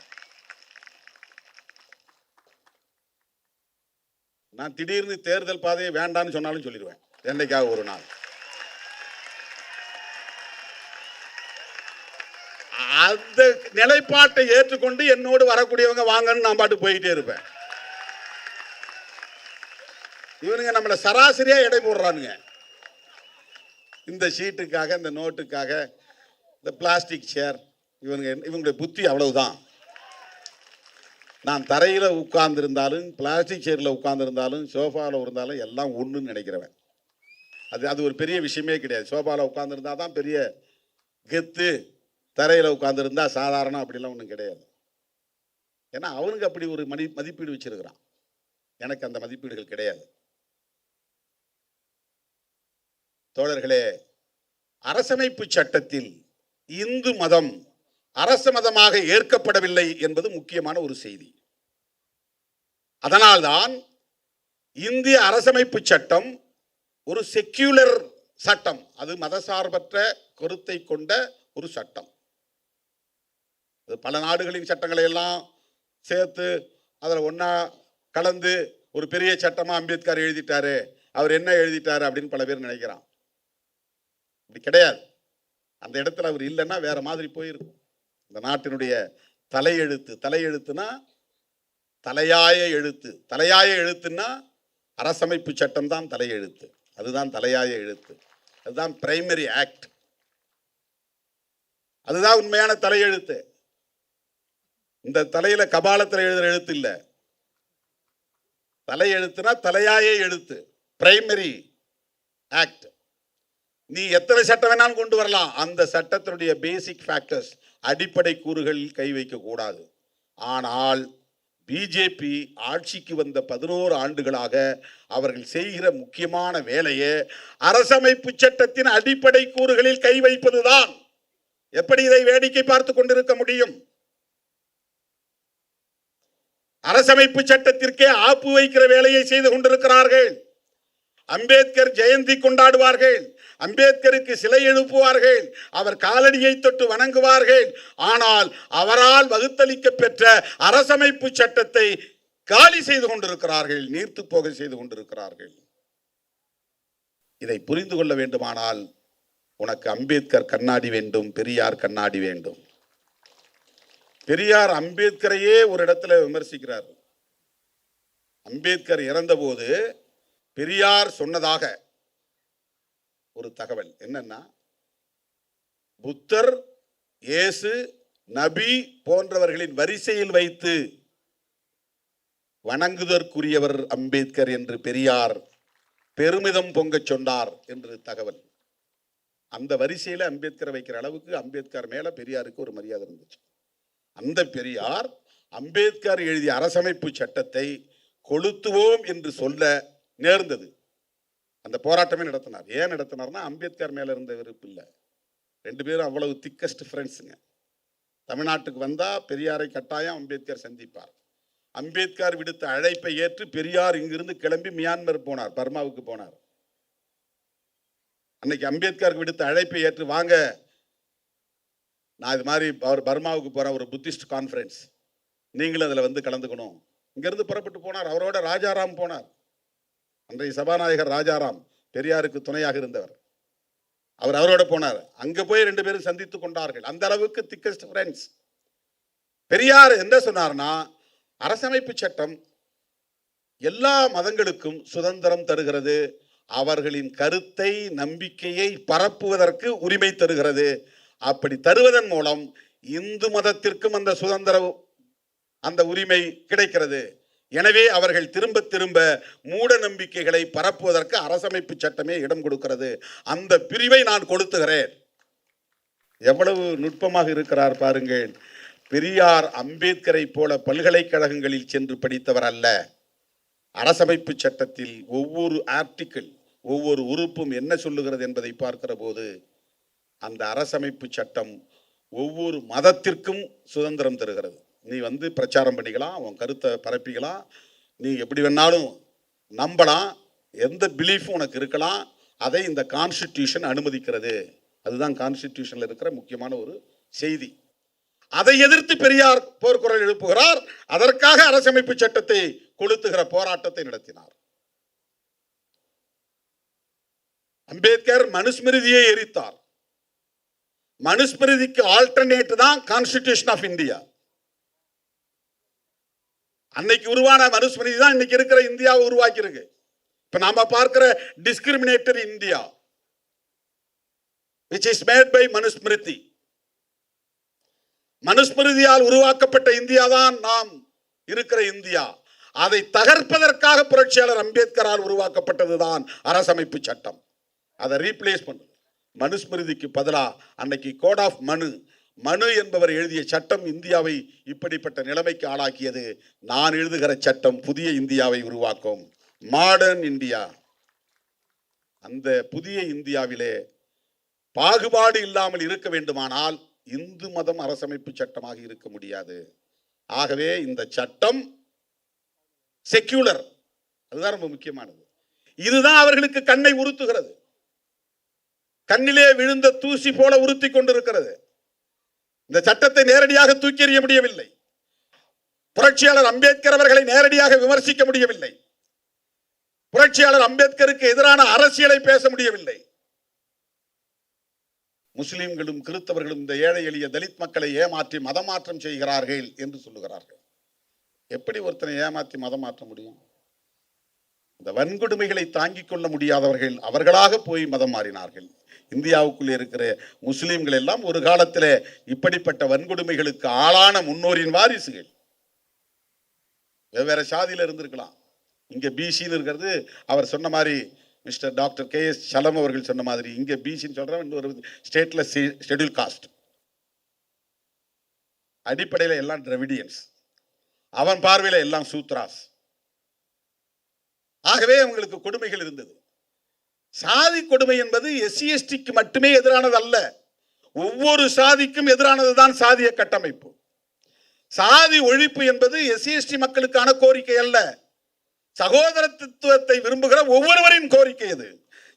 நான் திடீர்னு தேர்தல் பாதையை வேண்டான்னு சொன்னாலும் சொல்லிடுவேன் என்னைக்காக ஒரு நாள். அந்த நிலைப்பாட்டை ஏற்றுக்கொண்டு என்னோடு வரக்கூடியவங்க வாங்கன்னு நான் பாட்டு போயிட்டே இருப்பேன். இவனுங்க நம்மளை சராசரியா எடை போடுறானுங்க. இந்த ஷீட்டுக்காக, இந்த நோட்டுக்காக, இந்த பிளாஸ்டிக் சேர், இவங்களுடைய புத்தி அவ்வளவுதான். நான் தரையில் உட்கார்ந்து இருந்தாலும், பிளாஸ்டிக் சேரில் உட்கார்ந்து இருந்தாலும், சோஃபாவில் இருந்தாலும் எல்லாம் ஒன்றுன்னு நினைக்கிறவன். அது ஒரு பெரிய விஷயமே கிடையாது. சோஃபாவில் உட்கார்ந்துருந்தா தான் பெரிய கெத்து, தரையில் உட்கார்ந்துருந்தா சாதாரணம் அப்படிலாம் ஒன்றும் கிடையாது. ஏன்னா அவனுக்கு அப்படி ஒரு மதிப்பீடு வச்சிருக்கிறான். எனக்கு அந்த மதிப்பீடுகள் கிடையாது. தோழர்களே, அரசமைப்பு சட்டத்தில் இந்து மதம் அரச மதமாக ஏற்கப்படவில்லை என்பது முக்கியமான ஒரு செய்தி. அதனால்தான் இந்திய அரசமைப்பு சட்டம் ஒரு செக்யூலர் சட்டம், அது மதசார்பற்ற கருத்தை கொண்ட ஒரு சட்டம். பல நாடுகளின் சட்டங்களை எல்லாம் சேர்த்து அதில் ஒன்னா கலந்து ஒரு பெரிய சட்டமா அம்பேத்கர் எழுதிட்டாரு, அவர் என்ன எழுதிட்டாரு அப்படின்னு பல பேர் நினைக்கிறான். அப்படி கிடையாது. அந்த இடத்துல அவர் இல்லைன்னா வேற மாதிரி போயிருக்கும். இந்த நாட்டினுடைய தலையெழுத்துனா தலையாய எழுத்து. தலையாய எழுத்துன்னா அரசமைப்பு சட்டம் தான் தலையெழுத்து. அதுதான் தலையாய எழுத்து. அதுதான் பிரைமரி ஆக்ட். அதுதான் உண்மையான தலையெழுத்து. இந்த தலையில கபாலத்தில் எழுதுற எழுத்து இல்ல. தலையெழுத்துனா தலையாய எழுத்து, பிரைமரி ஆக்ட். நீ எத்தனை சட்டம் வேணாலும் கொண்டு வரலாம், அந்த சட்டத்தினுடைய பேசிக் ஃபேக்டர்ஸ், அடிப்படை கூறுகளில் கை வைக்க கூடாது. ஆனால் பிஜேபி ஆட்சிக்கு வந்த 11 ஆண்டுகளாக அவர்கள் செய்கிற முக்கியமான வேலையே அரசமைப்பு சட்டத்தின் அடிப்படை கூறுகளில் கை வைப்பதுதான். எப்படி இதை வேடிக்கை பார்த்து கொண்டிருக்க முடியும்? அரசமைப்பு சட்டத்திற்கே ஆப்பு வைக்கிற வேலையை செய்து கொண்டிருக்கிறார்கள். அம்பேத்கர் ஜெயந்தி கொண்டாடுவார்கள், அம்பேத்கருக்கு சிலை எழுப்புவார்கள், அவர் காலடியை தொட்டு வணங்குவார்கள். ஆனால் அவரால் வகுத்தளிக்க பெற்ற அரசமைப்பு சட்டத்தை காலி செய்து கொண்டிருக்கிறார்கள், நீர்த்து போக செய்து கொண்டிருக்கிறார்கள். இதை புரிந்து கொள்ள வேண்டுமானால் உனக்கு அம்பேத்கர் கண்ணாடி வேண்டும், பெரியார் கண்ணாடி வேண்டும். பெரியார் அம்பேத்கரையே ஒரு இடத்துல விமர்சிக்கிறார். அம்பேத்கர் இறந்தபோது பெரியார் சொன்னதாக ஒரு தகவல் என்னன்னா, புத்தர், இயேசு, நபி போன்றவர்களின் வரிசையில் வைத்து வணங்குதற்குரியவர் அம்பேத்கர் என்று பெரியார் பெருமிதம் பொங்க சொன்னார் என்று தகவல். அந்த வரிசையில அம்பேத்கரை வைக்கிற அளவுக்கு அம்பேத்கர் மேல பெரியாருக்கு ஒரு மரியாதை இருந்துச்சு. அந்த பெரியார் அம்பேத்கர் எழுதிய அரசமைப்பு சட்டத்தை கொளுத்துவோம் என்று சொல்ல நேர்ந்தது. அந்த போராட்டமே நடத்தினார். ஏன் நடத்தினார்னா அம்பேத்கர் மேல இருந்த வெறுப்பு இல்லை. 2 பேரும் அவ்வளவு திக்கஸ்ட் ஃப்ரெண்ட்ஸுங்க. தமிழ்நாட்டுக்கு வந்தா பெரியாரை கட்டாயம் அம்பேத்கர் சந்திப்பார். அம்பேத்கர் விடுத்த அழைப்பை ஏற்று பெரியார் இங்கிருந்து கிளம்பி மியான்மர் போனார், பர்மாவுக்கு போனார். அன்னைக்கு அம்பேத்கர் விடுத்த அழைப்பை ஏற்று, வாங்க நான் இது மாதிரி பர்மாவுக்கு போறேன், ஒரு புத்திஸ்ட் கான்ஃபரன்ஸ், நீங்களும் அதில் வந்து கலந்துக்கணும். இங்கிருந்து புறப்பட்டு போனார். அவரோட ராஜாராம் போனார். அன்றைய சபாநாயகர் ராஜாராம் பெரியாருக்கு துணையாக இருந்தவர். அவரோட போனார். அங்க போய் 2 பேரும் சந்தித்து கொண்டார்கள். அந்த அளவுக்கு திக்கஸ்ட் ஃப்ரெண்ட்ஸ். பெரியார் என்ன சொன்னார்னா, அரசமைப்பு சட்டம் எல்லா மதங்களுக்கும் சுதந்திரம் தருகிறது, அவர்களின் கருத்தை, நம்பிக்கையை பரப்புவதற்கு உரிமை தருகிறது. அப்படி தருவதன் மூலம் இந்து மதத்திற்கும் அந்த சுதந்திரம், அந்த உரிமை கிடைக்கிறது. எனவே அவர்கள் திரும்ப திரும்ப மூட நம்பிக்கைகளை பரப்புவதற்கு அரசமைப்பு சட்டமே இடம் கொடுக்கிறது. அந்த பிரிவை நான் கொடுத்துகிறேன். எவ்வளவு நுட்பமாக இருக்கிறார் பாருங்கள். பெரியார் அம்பேத்கரை போல பல்கலைக்கழகங்களில் சென்று படித்தவர் அல்ல. அரசமைப்பு சட்டத்தில் ஒவ்வொரு ஆர்டிக்கிள், ஒவ்வொரு உறுப்பும் என்ன சொல்லுகிறது என்பதை பார்க்கிற போது அந்த அரசமைப்பு சட்டம் ஒவ்வொரு மதத்திற்கும் சுதந்திரம் தருகிறது. நீ வந்து பிரச்சாரம் பண்ணிக்கலாம், உன் கருத்தை பரப்பிக்கலாம், நீ எப்படி வேணாலும் நம்பலாம், எந்த பிலீஃபும் உனக்கு இருக்கலாம், அதை இந்த கான்ஸ்டிடியூஷன் அனுமதிக்கிறது. அதுதான் கான்ஸ்டிடியூஷன்ல இருக்கிற முக்கியமான ஒரு செய்தி. அதை எதிர்த்து பெரியார் போர்க்குரல் எழுப்புகிறார். அதற்காக அரசமைப்பு சட்டத்தை கொளுத்துகிற போராட்டத்தை நடத்தினார். அம்பேத்கர் மனுஸ்மிருதியை எரித்தார். மனுஸ்மிருதிக்கு ஆல்டர்னேட் தான் கான்ஸ்டிடியூஷன் ஆஃப் இந்தியா. அன்னைக்கு உருவான மனுஸ்மிருதி தான் இன்னைக்கு இருக்கிற இந்தியாவை உருவாக்கி இருக்கு. இப்ப நாம பார்க்கிற discriminatory India which is made by Manusmriti. மனுஸ்மிருதியால் உருவாக்கப்பட்ட இந்தியா தான் நாம் இருக்கிற இந்தியா, அதை தகர்ப்பதற்காக புரட்சியாளர் அம்பேத்கரால் உருவாக்கப்பட்டதுதான் அரசமைப்பு சட்டம். அதை ரீப்ளேஸ் பண்ணுது. மனுஸ்மிருதிக்கு பதிலா அன்னைக்கு கோட் ஆஃப் மனு என்பவர் எழுதிய சட்டம் இந்தியாவை இப்படிப்பட்ட நிலைமைக்கு ஆளாக்கியது. நான் எழுதுகிற சட்டம் புதிய இந்தியாவை உருவாக்கும், மாடர்ன் இந்தியா. அந்த புதிய இந்தியாவிலே பாகுபாடு இல்லாமல் இருக்க வேண்டுமானால் இந்து மதம் அரசமைப்பு சட்டமாக இருக்க முடியாது. ஆகவே இந்த சட்டம் செக்யூலர், அதுதான் ரொம்ப முக்கியமானது. இதுதான் அவர்களுக்கு கண்ணை உறுத்துகிறது, கண்ணிலே விழுந்த தூசி போல உறுத்தி கொண்டிருக்கிறது. இந்த சட்டத்தை நேரடியாக தூக்கி எறிய முடியவில்லை, புரட்சியாளர் அம்பேத்கர் அவர்களை நேரடியாக விமர்சிக்க முடியவில்லை, புரட்சியாளர் அம்பேத்கருக்கு எதிரான அரசியலை பேச முடியவில்லை. முஸ்லிம்களும் கிறிஸ்தவர்களும் இந்த ஏழை எளிய தலித் மக்களை ஏமாற்றி மதமாற்றம் செய்கிறார்கள் என்று சொல்லுகிறார்கள். எப்படி ஒருத்தனை ஏமாற்றி மதம் மாற்ற முடியும்? இந்த வன்கொடுமைகளை தாங்கிக் கொள்ள முடியாதவர்கள் அவர்களாக போய் மதம் மாறினார்கள். இந்தியாவுக்குள்ளே இருக்கிற முஸ்லிம்கள் எல்லாம் ஒரு காலத்தில் இப்படிப்பட்ட வன்கொடுமைகளுக்கு ஆளான முன்னோரின் வாரிசுகள். வெவ்வேறு சாதியில் இருந்திருக்கலாம். இங்க பிசின்னு இருக்கிறது அவர் சொன்ன மாதிரி, மிஸ்டர் டாக்டர் KS சலம் அவர்கள் சொன்ன மாதிரி, இங்க பிசின்னு சொல்றவன் இன்னொரு ஸ்டேட்ல ஷெட்யூல் காஸ்ட். அடிப்படையில் எல்லாம் டிராவிடியன்ஸ், அவன் பார்வையில் எல்லாம் சூத்ராஸ். ஆகவே அவங்களுக்கு கொடுமைகள் இருந்தது. சாதி கொடுமை என்பது SC STக்கு மட்டுமே எதிரானது அல்ல, ஒவ்வொரு சாதிக்கும் எதிரானதுதான் சாதிய கட்டமைப்பு. சாதி ஒழிப்பு என்பது SC ST மக்களுக்கான கோரிக்கை அல்ல, சகோதரத்துவத்தை விரும்புகிற ஒவ்வொருவரின் கோரிக்கை அது.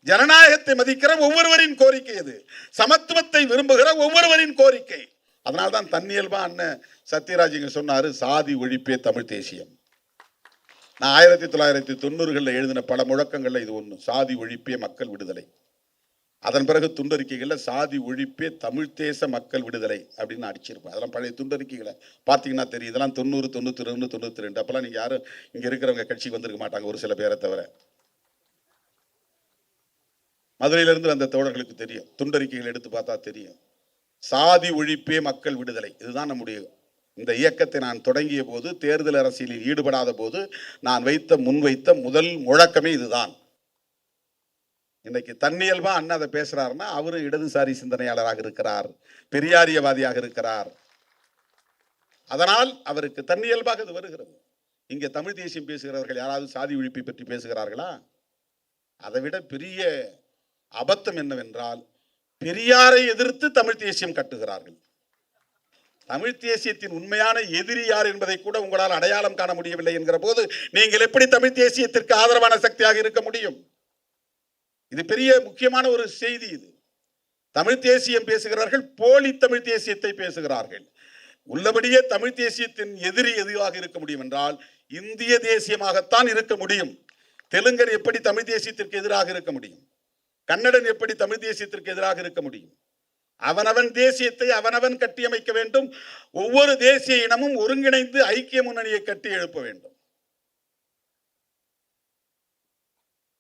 ஜனநாயகத்தை மதிக்கிற ஒவ்வொருவரின் கோரிக்கை அது. சமத்துவத்தை விரும்புகிற ஒவ்வொருவரின் கோரிக்கை. அதனால்தான் தன்னியல்பா அண்ணன் சத்யராஜ் இங்க சொன்னாரு, சாதி ஒழிப்பே தமிழ் தேசியம். நான் 1990களில் எழுதின பல முழக்கங்கள்ல இது ஒண்ணு, சாதி ஒழிப்பே மக்கள் விடுதலை. அதன் பிறகு துண்டறிக்கைகளில் சாதி ஒழிப்பே தமிழ் தேச மக்கள் விடுதலை அப்படின்னு அடிச்சிருப்பேன். அதெல்லாம் பழைய துண்டறிக்கைகளை பார்த்தீங்கன்னா தெரியும். இதெல்லாம் 90, 91, 92. அப்பெல்லாம் நீங்க யாரும் இங்க இருக்கிறவங்க கட்சிக்கு வந்திருக்க மாட்டாங்க, ஒரு சில பேரை தவிர. மதுரையிலிருந்து வந்த தோழர்களுக்கு தெரியும், துண்டறிக்கைகள் எடுத்து பார்த்தா தெரியும். சாதி ஒழிப்பே மக்கள் விடுதலை, இதுதான் நம்முடைய இந்த இயக்கத்தை நான் தொடங்கிய போது, தேர்தல் அரசியலில் ஈடுபடாத போது நான் முன்வைத்த முதல் முழக்கமே இதுதான். இன்னைக்கு தன்னியல்பா அண்ணன் அதை பேசுறாருன்னா அவரு இடதுசாரி சிந்தனையாளராக இருக்கிறார், பெரியாரியவாதியாக இருக்கிறார். அதனால் அவருக்கு தன்னியல்பாக இது வருகிறது. இங்க தமிழ் தேசியம் பேசுகிறவர்கள் யாராவது சாதி ஒழிப்பை பற்றி பேசுகிறார்களா? அதை விட பெரிய அபத்தம் என்னவென்றால், பெரியாரை எதிர்த்து தமிழ் தேசியம் கட்டுகிறார்கள். தமிழ் தேசியத்தின் உண்மையான எதிரி யார் என்பதை கூட உங்களால் அடையாளம் காண முடியவில்லை என்கிற போது நீங்கள் எப்படி தமிழ் தேசியத்திற்கு ஆதரவான சக்தியாக இருக்க முடியும்? இது பெரிய முக்கியமான ஒரு செய்தி. இது தமிழ் தேசியம் பேசுகிறார்கள், போலி தமிழ் தேசியத்தை பேசுகிறார்கள். உள்ளபடியே தமிழ் தேசியத்தின் எதிரி எதுவாக இருக்க முடியும் என்றால் இந்திய தேசியமாகத்தான் இருக்க முடியும். தெலுங்கர் எப்படி தமிழ் தேசியத்திற்கு எதிராக இருக்க முடியும்? கன்னடன் எப்படி தமிழ் தேசியத்திற்கு எதிராக இருக்க முடியும்? அவனவன் தேசியத்தை அவனவன் கட்டியமைக்க வேண்டும். ஒவ்வொரு தேசிய இனமும் ஒருங்கிணைந்து ஐக்கிய முன்னணியை கட்டி எழுப்ப வேண்டும்.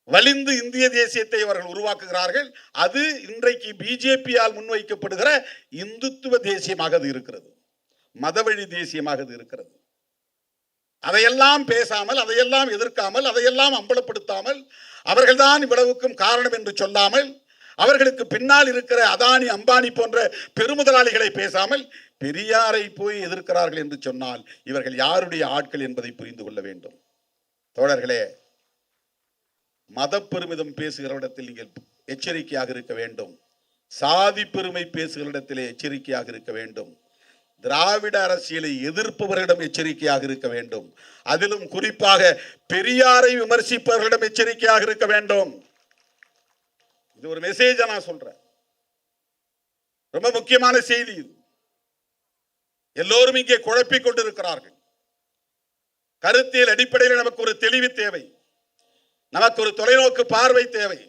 வலிந்து இந்திய தேசியத்தை அவர்கள் உருவாக்குகிறார்கள். அது இன்றைக்கு பிஜேபியால் முன்வைக்கப்படுகிற இந்துத்துவ தேசியமாக இருக்கிறது, மதவழி தேசியமாக இருக்கிறது. அதையெல்லாம் பேசாமல், அதையெல்லாம் எதிர்க்காமல், அதையெல்லாம் அம்பலப்படுத்தாமல், அவர்கள்தான் இவ்வளவுக்கும் காரணம் என்று சொல்லாமல், அவர்களுக்கு பின்னால் இருக்கிற அதானி அம்பானி போன்ற பெருமுதலாளிகளை பேசாமல் பெரியாரை போய் எதிர்க்கிறார்கள் என்று சொன்னால் இவர்கள் யாருடைய ஆட்கள் என்பதை புரிந்து கொள்ள வேண்டும். தோழர்களே, மத பெருமிதம் பேசுகிற இடத்தில் நீங்கள் எச்சரிக்கையாக இருக்க வேண்டும். சாதி பெருமை பேசுகிற இடத்திலே எச்சரிக்கையாக இருக்க வேண்டும். திராவிட அரசியலை எதிர்ப்பவர்களிடம் எச்சரிக்கையாக இருக்க வேண்டும். அதிலும் குறிப்பாக பெரியாரை விமர்சிப்பவர்களிடம் எச்சரிக்கையாக இருக்க வேண்டும். இது ஒரு மெசேஜ் நான் சொல்றேன், ரொம்ப முக்கியமான செய்தி இது. எல்லோரும் இங்கே குழப்பிக் கொண்டிருக்கிறார்கள். கருத்தியல் அடிப்படையில் நமக்கு ஒரு தெளிவு தேவை, நமக்கு ஒரு தொலைநோக்கு பார்வை தேவை.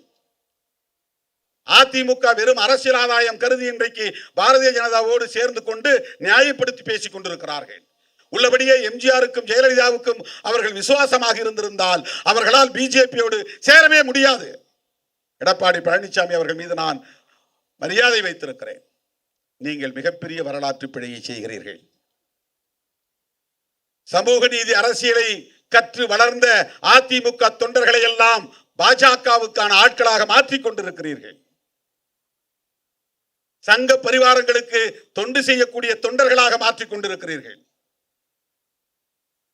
அதிமுக வெறும் அரசியல் ஆதாயம் கருதி இன்றைக்கு பாரதிய ஜனதாவோடு சேர்ந்து கொண்டு நியாயப்படுத்தி பேசிக் கொண்டிருக்கிறார்கள். உள்ளபடியே எம்ஜிஆருக்கும் ஜெயலலிதாவுக்கும் அவர்கள் விசுவாசமாக இருந்திருந்தால் அவர்களால் பிஜேபியோடு சேரவே முடியாது. எடப்பாடி பழனிசாமி அவர்கள் மீது நான் மரியாதை வைத்திருக்கிறேன். நீங்கள் மிகப்பெரிய வரலாற்று பிழையை செய்கிறீர்கள். சமூக நீதி அரசியலை கற்று வளர்ந்த அதிமுக தொண்டர்களை எல்லாம் பாஜகவுக்கான ஆட்களாக மாற்றிக் கொண்டிருக்கிறீர்கள். சங்க பரிவாரங்களுக்கு தொண்டு செய்யக்கூடிய தொண்டர்களாக மாற்றிக் கொண்டிருக்கிறீர்கள்.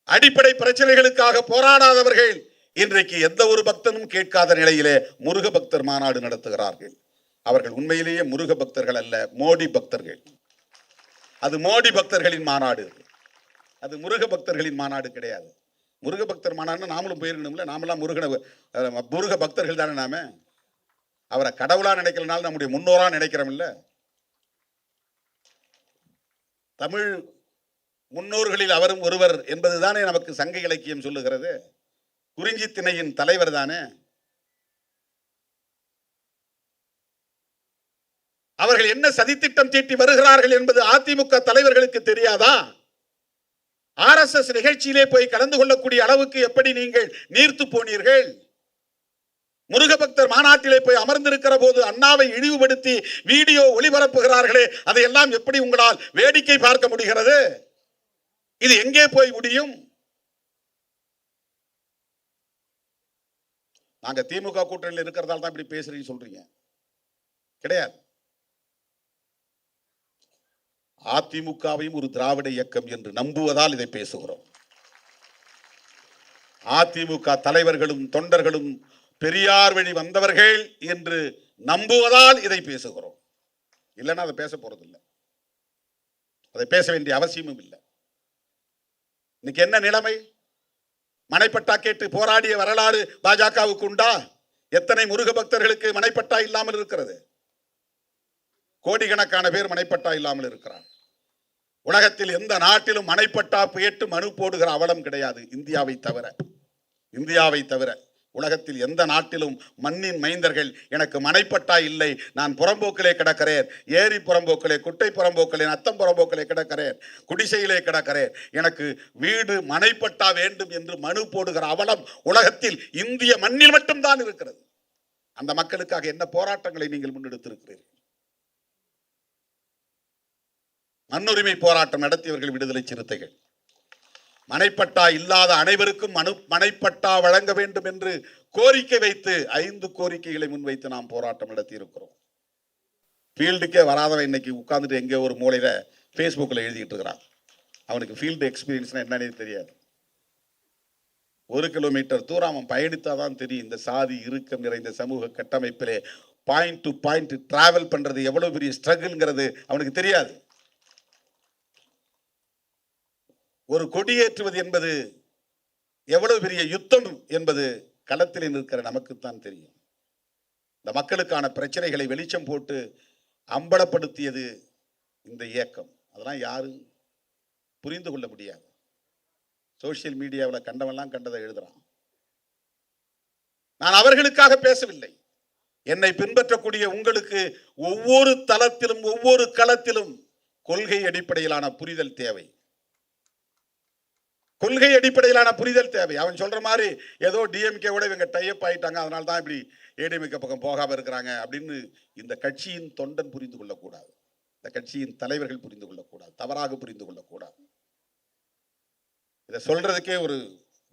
அடிப்படை பிரச்சனைகளுக்காக போராடாதவர்கள் இன்றைக்கு எந்த ஒரு பக்தனும் கேட்காத நிலையிலே முருக பக்தர் மாநாடு நடத்துகிறார்கள். அவர்கள் உண்மையிலேயே முருக பக்தர்கள் அல்ல, மோடி பக்தர்கள். அது மோடி பக்தர்களின் மாநாடு, அது முருக பக்தர்களின் மாநாடு கிடையாது. முருக பக்தர் மாநாடுனா நாமளும் போயிருக்கணும்ல, நாமெல்லாம் முருக பக்தர்கள் தானே. நாம அவரை கடவுளா நினைக்கிறனால நம்முடைய முன்னோரா நினைக்கிறோம் இல்ல. தமிழ் முன்னோர்களில் அவரும் ஒருவர் என்பதுதானே நமக்கு சங்க இலக்கியம் சொல்லுகிறது. குறிஞ்சி திணையின் தலைவர் தானே. அவர்கள் என்ன சதித்திட்டம் தீட்டி வருகிறார்கள் என்பது அதிமுக தலைவர்களுக்கு தெரியாதா? RSS நிகழ்ச்சியிலே போய் கலந்து கொள்ளக்கூடிய அளவுக்கு எப்படி நீங்கள் நீர்த்து போனீர்கள்? முருகபக்தர் மாநாட்டிலே போய் அமர்ந்திருக்கிற போது அண்ணாவை இழிவுபடுத்தி வீடியோ ஒளிபரப்புகிறார்களே, அதையெல்லாம் எப்படி உங்களால் வேடிக்கை பார்க்க முடிகிறது? இது எங்கே போய் முடியும்? நாங்க திமுக கூட்டணியில் இருக்கிறதால தான் இப்படி பேசுறீங்க சொல்றீங்க. கிடையாது. அதிமுகவையும் ஒரு திராவிட இயக்கம் என்று நம்புவதால் இதை பேசுகிறோம். அதிமுக தலைவர்களும் தொண்டர்களும் பெரியார் வழி வந்தவர்கள் என்று நம்புவதால் இதை பேசுகிறோம். இல்லைன்னா அதை பேச போறதில்லை, அதை பேச வேண்டிய அவசியமும் இல்லை. இன்னைக்கு என்ன நிலைமை? மனைப்பட்டா கேட்டு போராடிய வரலாறு பாஜகவுக்கு உண்டா? எத்தனை முருக பக்தர்களுக்கு மனைப்பட்டா இல்லாமல் இருக்கிறது? கோடிக்கணக்கான பேர் மனைப்பட்டா இல்லாமல் இருக்கிறார். உலகத்தில் எந்த நாட்டிலும் மனைப்பட்டா கேட்டு மனு போடுகிற அவலம் கிடையாது, இந்தியாவை தவிர. இந்தியாவை தவிர உலகத்தில் எந்த நாட்டிலும் மண்ணின் மைந்தர்கள் எனக்கு மனைப்பட்டா இல்லை, நான் புறம்போக்கிலே கிடக்கிறேன், ஏரி புறம்போக்கிலே, குட்டை புறம்போக்கிலே, நத்தம் புறம்போக்கிலே கிடக்கிறேன், குடிசையிலே கிடக்கிறேன், எனக்கு வீடு மனைப்பட்டா வேண்டும் என்று மனு போடுகிற அவலம் உலகத்தில் இந்திய மண்ணில் மட்டும்தான் இருக்கிறது. அந்த மக்களுக்காக என்ன போராட்டங்களை நீங்கள் முன்னெடுத்திருக்கிறீர்கள்? மண்ணுரிமை போராட்டம் நடத்தியவர்கள் விடுதலை சிறுத்தைகள். மனைப்பட்டா இல்லாத அனைவருக்கும் மனைப்பட்டா வழங்க வேண்டும் என்று கோரிக்கை வைத்து 5 கோரிக்கைகளை முன்வைத்து நாம் போராட்டம் நடத்தி இருக்கிறோம். ஃபீல்டுக்கே வராதவன் இன்னைக்கு உட்கார்ந்துட்டு எங்கே ஒரு மூலையில ஃபேஸ்புக்கில் எழுதிட்டு இருக்கிறான். அவனுக்கு ஃபீல்டு எக்ஸ்பீரியன்ஸ்னா என்னன்னே தெரியாது. 1 கிலோமீட்டர் தூரம் அவன் பயணித்தாதான் தெரியும் இந்த சாதி இறுக்கம் நிறைந்த சமூக கட்டமைப்பிலே பாயிண்ட் டு பாயிண்ட் டிராவல் பண்றது எவ்வளவு பெரிய ஸ்ட்ரகிள்ங்கிறது அவனுக்கு தெரியாது. ஒரு கொடியேற்றுவது என்பது எவ்வளவு பெரிய யுத்தம் என்பது களத்தில் நிற்கிற நமக்குத்தான் தெரியும். இந்த மக்களுக்கான பிரச்சனைகளை வெளிச்சம் போட்டு அம்பலப்படுத்தியது இந்த இயக்கம். அதெல்லாம் யாரும் புரிந்து கொள்ள முடியாது. சோசியல் மீடியாவில் கண்டவெல்லாம் கண்டதை எழுதுறான். நான் அவர்களுக்காக பேசவில்லை. என்னை பின்பற்றக்கூடிய உங்களுக்கு ஒவ்வொரு தளத்திலும் ஒவ்வொரு களத்திலும் கொள்கை அடிப்படையிலான புரிதல் தேவை. கொள்கை அடிப்படையிலான புரிதல் தேவை. அவன் சொல்ற மாதிரி ஏதோ டிஎம்கேவோட இவங்க டைப் ஆயிட்டாங்க, அதனால தான் இப்படி ஏடிஎம்கே பக்கம் போகாம இருக்கிறாங்க அப்படின்னு இந்த கட்சியின் தொண்டன் புரிந்து கொள்ளக்கூடாது, இந்த கட்சியின் தலைவர்கள் புரிந்து கொள்ளக்கூடாது, தவறாக புரிந்து கொள்ளக்கூடாது. இதை சொல்றதுக்கே ஒரு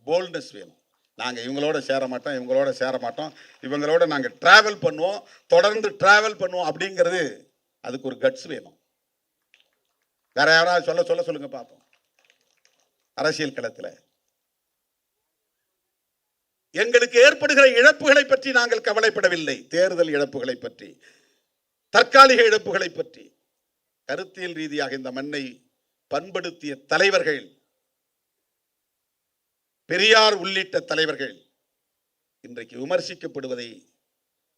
போல்ட்னஸ் வேணும். நாங்க இவங்களோட சேர மாட்டோம், இவங்களோட சேர மாட்டோம், இவங்களோட நாங்க டிராவல் பண்ணுவோம், தொடர்ந்து டிராவல் பண்ணுவோம் அப்படிங்கிறது அதுக்கு ஒரு கட்ஸ் வேணும். வேற யாராவது சொல்ல சொல்லுங்க பார்ப்போம். அரசியல் களத்தில் எங்களுக்கு ஏற்படுகிற இழப்புகளை பற்றி நாங்கள் கவலைப்படவில்லை. தேர்தல் இழப்புகளை பற்றி, தற்காலிக இழப்புகளை பற்றி, கருத்தியல் ரீதியாக இந்த மண்ணை பண்படுத்திய தலைவர்கள், பெரியார் உள்ளிட்ட தலைவர்கள் இன்றைக்கு விமர்சிக்கப்படுவதை,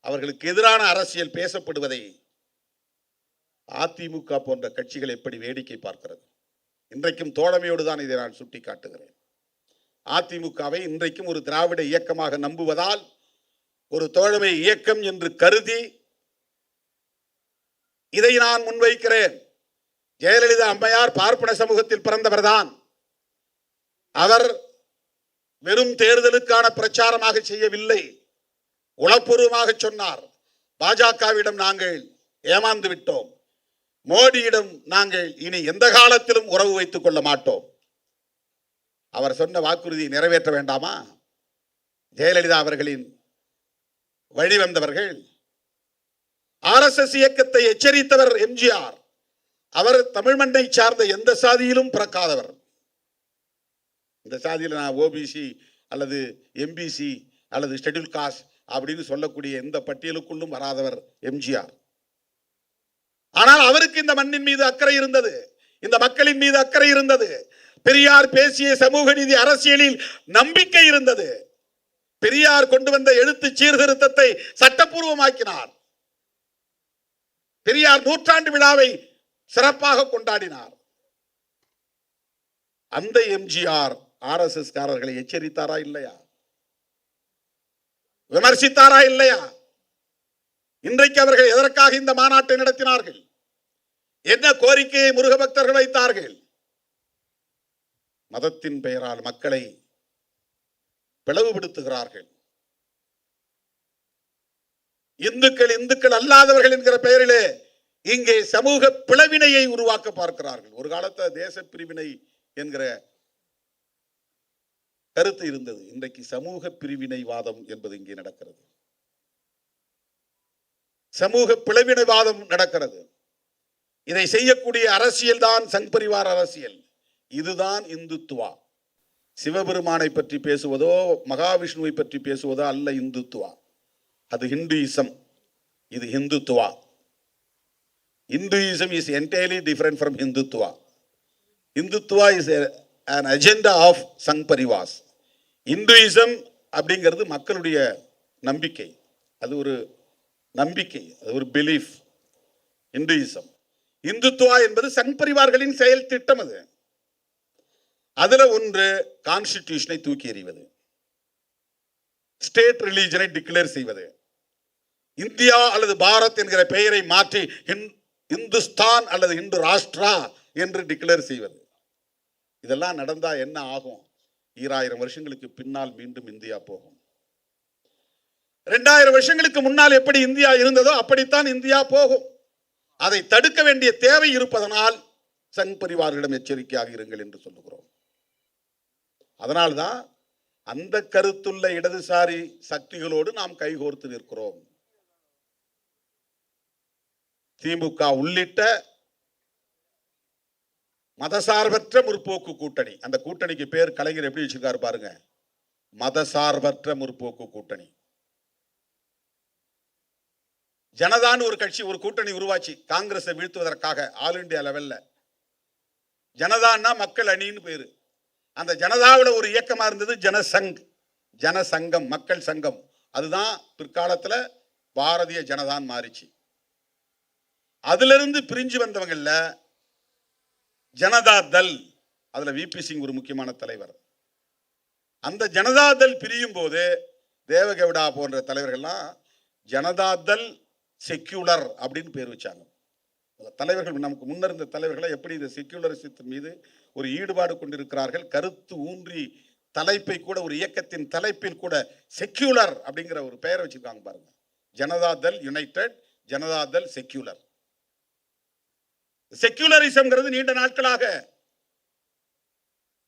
அவர்களுக்கு எதிரான அரசியல் பேசப்படுவதை அதிமுக போன்ற கட்சிகள் எப்படி வேடிக்கை பார்க்கிறது? இன்றைக்கும் தோழமையோடு தான் இதை நான் சுட்டி காட்டுகிறேன். அதிமுகவை இன்றைக்கும் ஒரு திராவிட இயக்கமாக நம்புவதால், ஒரு தோழமை இயக்கம் என்று கருதி இதை நான் முன்வைக்கிறேன். ஜெயலலிதா அம்மையார் பார்ப்பன சமூகத்தில் பிறந்தவர்தான். அவர் வெறும் தேர்தலுக்கான பிரச்சாரமாக செய்யவில்லை, உளப்பூர்வமாக சொன்னார். பாஜகவிடம் நாங்கள் ஏமாந்து விட்டோம், மோடியிடம் நாங்கள் இனி எந்த காலத்திலும் உறவு வைத்துக் கொள்ள மாட்டோம். அவர் சொன்ன வாக்குறுதியை நிறைவேற்ற வேண்டாமா? ஜெயலலிதா அவர்களின் வழிவந்தவர்கள், RSS இயக்கத்தை எச்சரித்தவர் எம்ஜிஆர். அவர் தமிழ் மண்ணை சார்ந்த எந்த சாதியிலும் பிறக்காதவர். இந்த சாதியில் நான் ஓபிசி அல்லது எம்பிசி அல்லது ஷெட்யூல் காஸ்ட் அப்படின்னு சொல்லக்கூடிய எந்த பட்டியலுக்குள்ளும் வராதவர் எம்ஜிஆர். ஆனால் அவருக்கு இந்த மண்ணின் மீது அக்கறை இருந்தது, இந்த மக்களின் மீது அக்கறை இருந்தது. பெரியார் பேசிய சமூக நீதி அரசியலில் நம்பிக்கை இருந்தது. பெரியார் கொண்டு வந்த எழுத்து சீர்திருத்தத்தை சட்டப்பூர்வமாக்கினார். பெரியார் நூற்றாண்டு விழாவை சிறப்பாக கொண்டாடினார். அந்த எம்ஜிஆர் RSS காரர்களை எச்சரித்தாரா இல்லையா? விமர்சித்தாரா இல்லையா? இன்றைக்கு அவர்கள் எதற்காக இந்த மாநாட்டை நடத்தினார்கள்? என்ன கோரிக்கையை முருக பக்தர்கள் வைத்தார்கள்? மதத்தின் பெயரால் மக்களை பிளவுபடுத்துகிறார்கள். இந்துக்கள் அல்லாதவர்கள் என்கிற பெயரிலே இங்கே சமூக பிளவினையை உருவாக்க பார்க்கிறார்கள். ஒரு காலத்தில் தேச பிரிவினை என்கிற கருத்து இருந்தது. இன்றைக்கு சமூக பிரிவினைவாதம் என்பது இங்கே நடக்கிறது. சமூக பிளவினைவாதம் நடக்கிறது. இதை செய்யக்கூடிய அரசியல் தான் சங் பரிவார் அரசியல். இதுதான் இந்துத்துவா. சிவபெருமானை பற்றி பேசுவதோ மகாவிஷ்ணுவை பற்றி பேசுவதோ அல்ல இந்துத்துவா. அது ஹிந்துயிசம், இது Hindutva. Hinduism is entirely different from Hindutva. Hindutva is an agenda of Sangh Parivars. Hinduism அப்படிங்கிறது மக்களுடைய நம்பிக்கை, அது ஒரு நம்பிக்கை, அது ஒரு பிலீஃப். Hinduism. இந்துத்துவா என்பது சங் பரிவார்களின் செயல் திட்டம். அது அதுல ஒன்று கான்ஸ்டிடியூஷனை தூக்கி எறிவது, ஸ்டேட் ரிலீஜனை டிக்ளேர் செய்வது, இந்தியா அல்லது பாரத் என்கிற பெயரை மாற்றி இந்துஸ்தான் அல்லது இந்து ராஷ்டிரா என்று டிக்ளேர் செய்வது. இதெல்லாம் நடந்தா என்ன ஆகும்? 2000 வருஷங்களுக்கு பின்னால் மீண்டும் இந்தியா போகும். 2000 வருஷங்களுக்கு முன்னால் எப்படி இந்தியா இருந்ததோ அப்படித்தான் இந்தியா போகும். அதை தடுக்க வேண்டிய தேவை இருப்பதனால் சங் பரிவார்களிடம் எச்சரிக்கையாக இருங்கள் என்று சொல்லுகிறோம். அதனால்தான் அந்த கருத்துள்ள இடதுசாரி சக்திகளோடு நாம் கைகோர்த்து நிற்கிறோம். திமுக உள்ளிட்ட மதசார்பற்ற முற்போக்கு கூட்டணி. அந்த கூட்டணிக்கு பேர் கலைஞர் எப்படி வச்சிருக்காரு பாருங்க, மதசார்பற்ற முற்போக்கு கூட்டணி. ஜனதான்னு ஒரு கட்சி, ஒரு கூட்டணி உருவாச்சு காங்கிரஸை வீழ்த்துவதற்காக. ஆல் இண்டியா லெவல்ல ஜனதான்னா மக்கள் அணின்னு பேரு. அந்த ஜனதாவோட ஒரு இயக்கமா இருந்தது ஜனசங், ஜனசங்கம், மக்கள் சங்கம். அதுதான் பிற்காலத்துல பாரதிய ஜனதான் மாறிச்சு. அதுல இருந்து பிரிஞ்சு வந்தவங்கல்ல ஜனதா தள், அதுல VP சிங் ஒரு முக்கியமான தலைவர். அந்த ஜனதா தள் பிரியும் போது தேவகவுடா போன்ற தலைவர்கள்லாம் ஜனதா தள் செக்யூலர் அப்படின்னு பேர் வச்சாங்க. தலைவர்கள் நமக்கு முன்னர் இருந்த தலைவர்களை எப்படி இந்த செக்யூலரிசத்தின் மீது ஒரு ஈடுபாடு கொண்டிருக்கிறார்கள், கருத்து ஊன்றி தலைப்பை கூட, ஒரு இயக்கத்தின் தலைப்பில் கூட செக்யூலர் அப்படிங்கிற ஒரு பெயரை வச்சிருக்காங்க பாருங்க. Janata Dal united, Janata Dal secular. செக்யூலரிசம்ங்கிறது நீண்ட நாட்களாக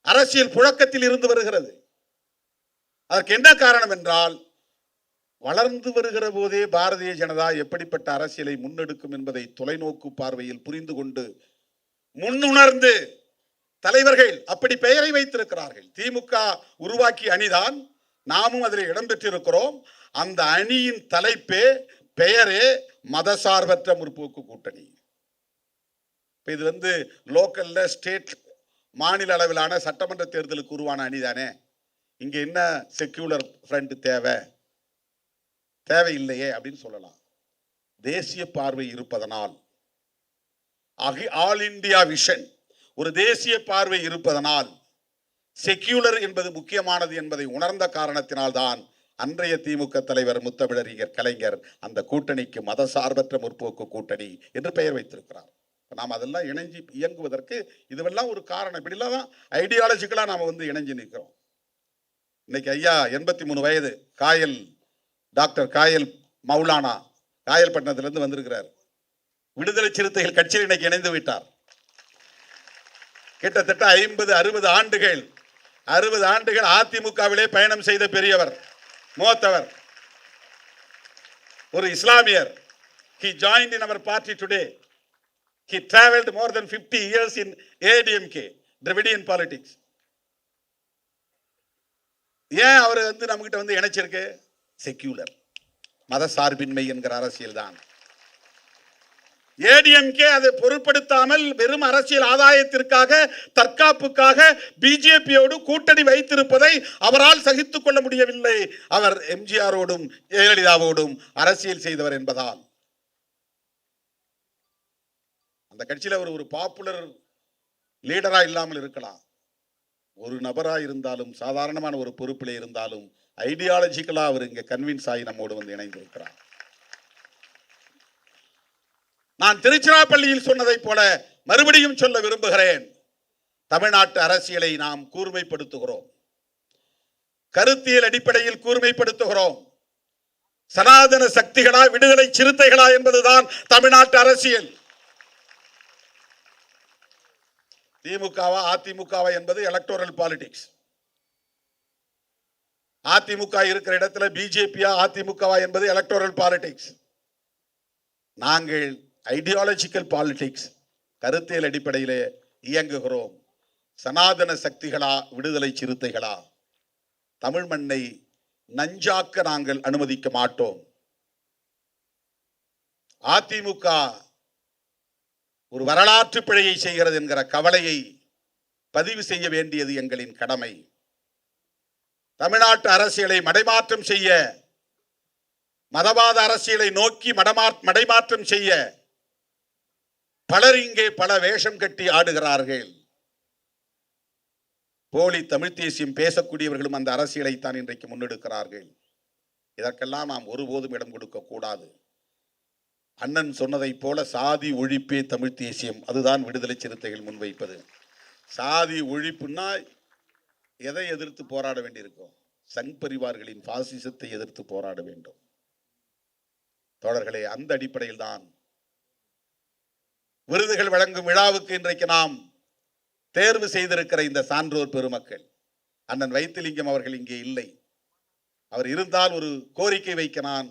அரசியல் புழக்கத்தில் இருந்து வருகிறது. அதற்கு என்ன காரணம் என்றால், வளர்ந்து வருகிற போதே பாரதிய ஜனதா எப்படிப்பட்ட அரசியலை முன்னெடுக்கும் என்பதை தொலைநோக்கு பார்வையில் புரிந்து கொண்டு முன்னுணர்ந்து தலைவர்கள் அப்படி பெயரை வைத்திருக்கிறார்கள். திமுக உருவாக்கிய அணிதான், நாமும் அதில் இடம்பெற்றிருக்கிறோம். அந்த அணியின் தலைப்பே, பெயரே மதசார்பற்ற முற்போக்கு கூட்டணி. இது லோக்கல்ல, ஸ்டேட், மாநில அளவிலான சட்டமன்ற தேர்தலுக்கு உருவான அணிதானே. இங்க என்ன செக்யூலர் ஃப்ரண்ட் தேவையில்லையே அப்படின்னு சொல்லலாம். தேசிய பார்வை இருப்பதனால், ஆல் இந்தியா விஷன், ஒரு தேசிய பார்வை இருப்பதனால் செக்யூலர் என்பது முக்கியமானது என்பதை உணர்ந்த காரணத்தினால் தான் அன்றைய திமுக தலைவர் முத்தமிழறிஞர் கலைஞர் அந்த கூட்டணிக்கு மதசார்பற்ற முற்போக்கு கூட்டணி என்று பெயர் வைத்திருக்கிறார். நாம் அதெல்லாம் இணைஞ்சு இயங்குவதற்கு இதுவெல்லாம் ஒரு காரணம். இப்படிலாம் தான் ஐடியாலஜிக்கலாக நாம் இணைஞ்சு நிற்கிறோம். இன்னைக்கு ஐயா 83 வயது, காயல், டாக்டர் காயல் மௌலானா, காயல்பட்டினத்திலிருந்து வந்திருக்கிறார். விடுதலை சிறுத்தைகள் கட்சியில் இன்னைக்கு இணைந்து விட்டார். கிட்டத்தட்ட 50-60 ஆண்டுகள் 60 ஆண்டுகள் அதிமுகவிலே பயணம் செய்த பெரியவர், மூத்தவர், ஒரு இஸ்லாமியர். He joined in our party today. He traveled more than 50 years in ADMK, Dravidian politics. ஏன் அவர் நம்மகிட்ட இணைச்சிருக்கு? செக்யூலர், மத சார்பின்மை என்கிற அரசியல் தான். ஏடிஎம்கே அதை பொருட்படுத்தாமல் வெறும் அரசியல் ஆதாயத்திற்காக, தற்காப்புக்காக பிஜேபியோடு கூட்டணி வைத்திருப்பதை அவரால் சகித்துக் கொள்ள முடியவில்லை. அவர் எம்ஜிஆரோடும் ஜெயலலிதாவோடும் அரசியல் செய்தவர் என்பதால் அந்த கட்சியில் அவர் ஒரு பாப்புலர் லீடரா இல்லாமல் இருக்கலாம். ஒரு நபரா இருந்தாலும், சாதாரணமான ஒரு பொறுப்பிலே இருந்தாலும், ஐடியாலஜிக்கலா அவர் இங்க கன்வின்ஸ் ஆகி நம்மோடு இணைந்திருக்கிறார். நான் திருச்சிராப்பள்ளியில் சொன்னதை போல மறுபடியும் சொல்ல விரும்புகிறேன். தமிழ்நாட்டு அரசியலை நாம் கூர்மைப்படுத்துகிறோம், கருத்தியல் அடிப்படையில் கூர்மைப்படுத்துகிறோம். சனாதன சக்திகளா, விடுதலை சிறுத்தைகளா என்பதுதான் தமிழ்நாட்டு அரசியல். திமுகவா அதிமுகவா என்பது எலக்டோரல் பாலிடிக்ஸ். அதிமுக இருக்கிற இடத்துல பிஜேபியா அதிமுகவா என்பது எலக்டோரல் பாலிடிக்ஸ். நாங்கள் ஐடியாலஜிக்கல் பாலிடிக்ஸ், கருத்தியல் அடிப்படையிலே இயங்குகிறோம். சனாதன சக்திகளா, விடுதலை சிறுத்தைகளா, தமிழ் மண்ணை நஞ்சாக்க நாங்கள் அனுமதிக்க மாட்டோம். அதிமுக ஒரு வரலாற்று பிழையை செய்கிறது என்கிற கவலையை பதிவு செய்ய வேண்டியது எங்களின் கடமை. தமிழ்நாட்டு அரசியலை மடைமாற்றம் செய்ய, மதவாத அரசியலை நோக்கி மடைமாற்றம் செய்ய பலர் இங்கே பல வேஷம் கட்டி ஆடுகிறார்கள். போலி தமிழ் தேசியம் பேசக்கூடியவர்களும் அந்த அரசியலை தான் இன்றைக்கு முன்னெடுக்கிறார்கள். இதற்கெல்லாம் நாம் ஒருபோதும் இடம் கொடுக்க கூடாது. அண்ணன் சொன்னதை போல சாதி ஒழிப்பே தமிழ் தேசியம், அதுதான் விடுதலை சிறுத்தைகள் முன்வைப்பது. சாதி ஒழிப்புன்னா எதை எதிர்த்து போராட வேண்டியிருக்கும்? சங் பரிவார்களின் பாசிசத்தை எதிர்த்து போராட வேண்டும். தோழர்களே, அந்த அடிப்படையில் தான் விருதுகள் வழங்கும் விழாவுக்கு இன்றைக்கு நாம் தேர்வு செய்திருக்கிற இந்த சான்றோர் பெருமக்கள். அண்ணன் வைத்திலிங்கம் அவர்கள் இங்கே இல்லை. அவர் இருந்தால் ஒரு கோரிக்கை வைக்க நான்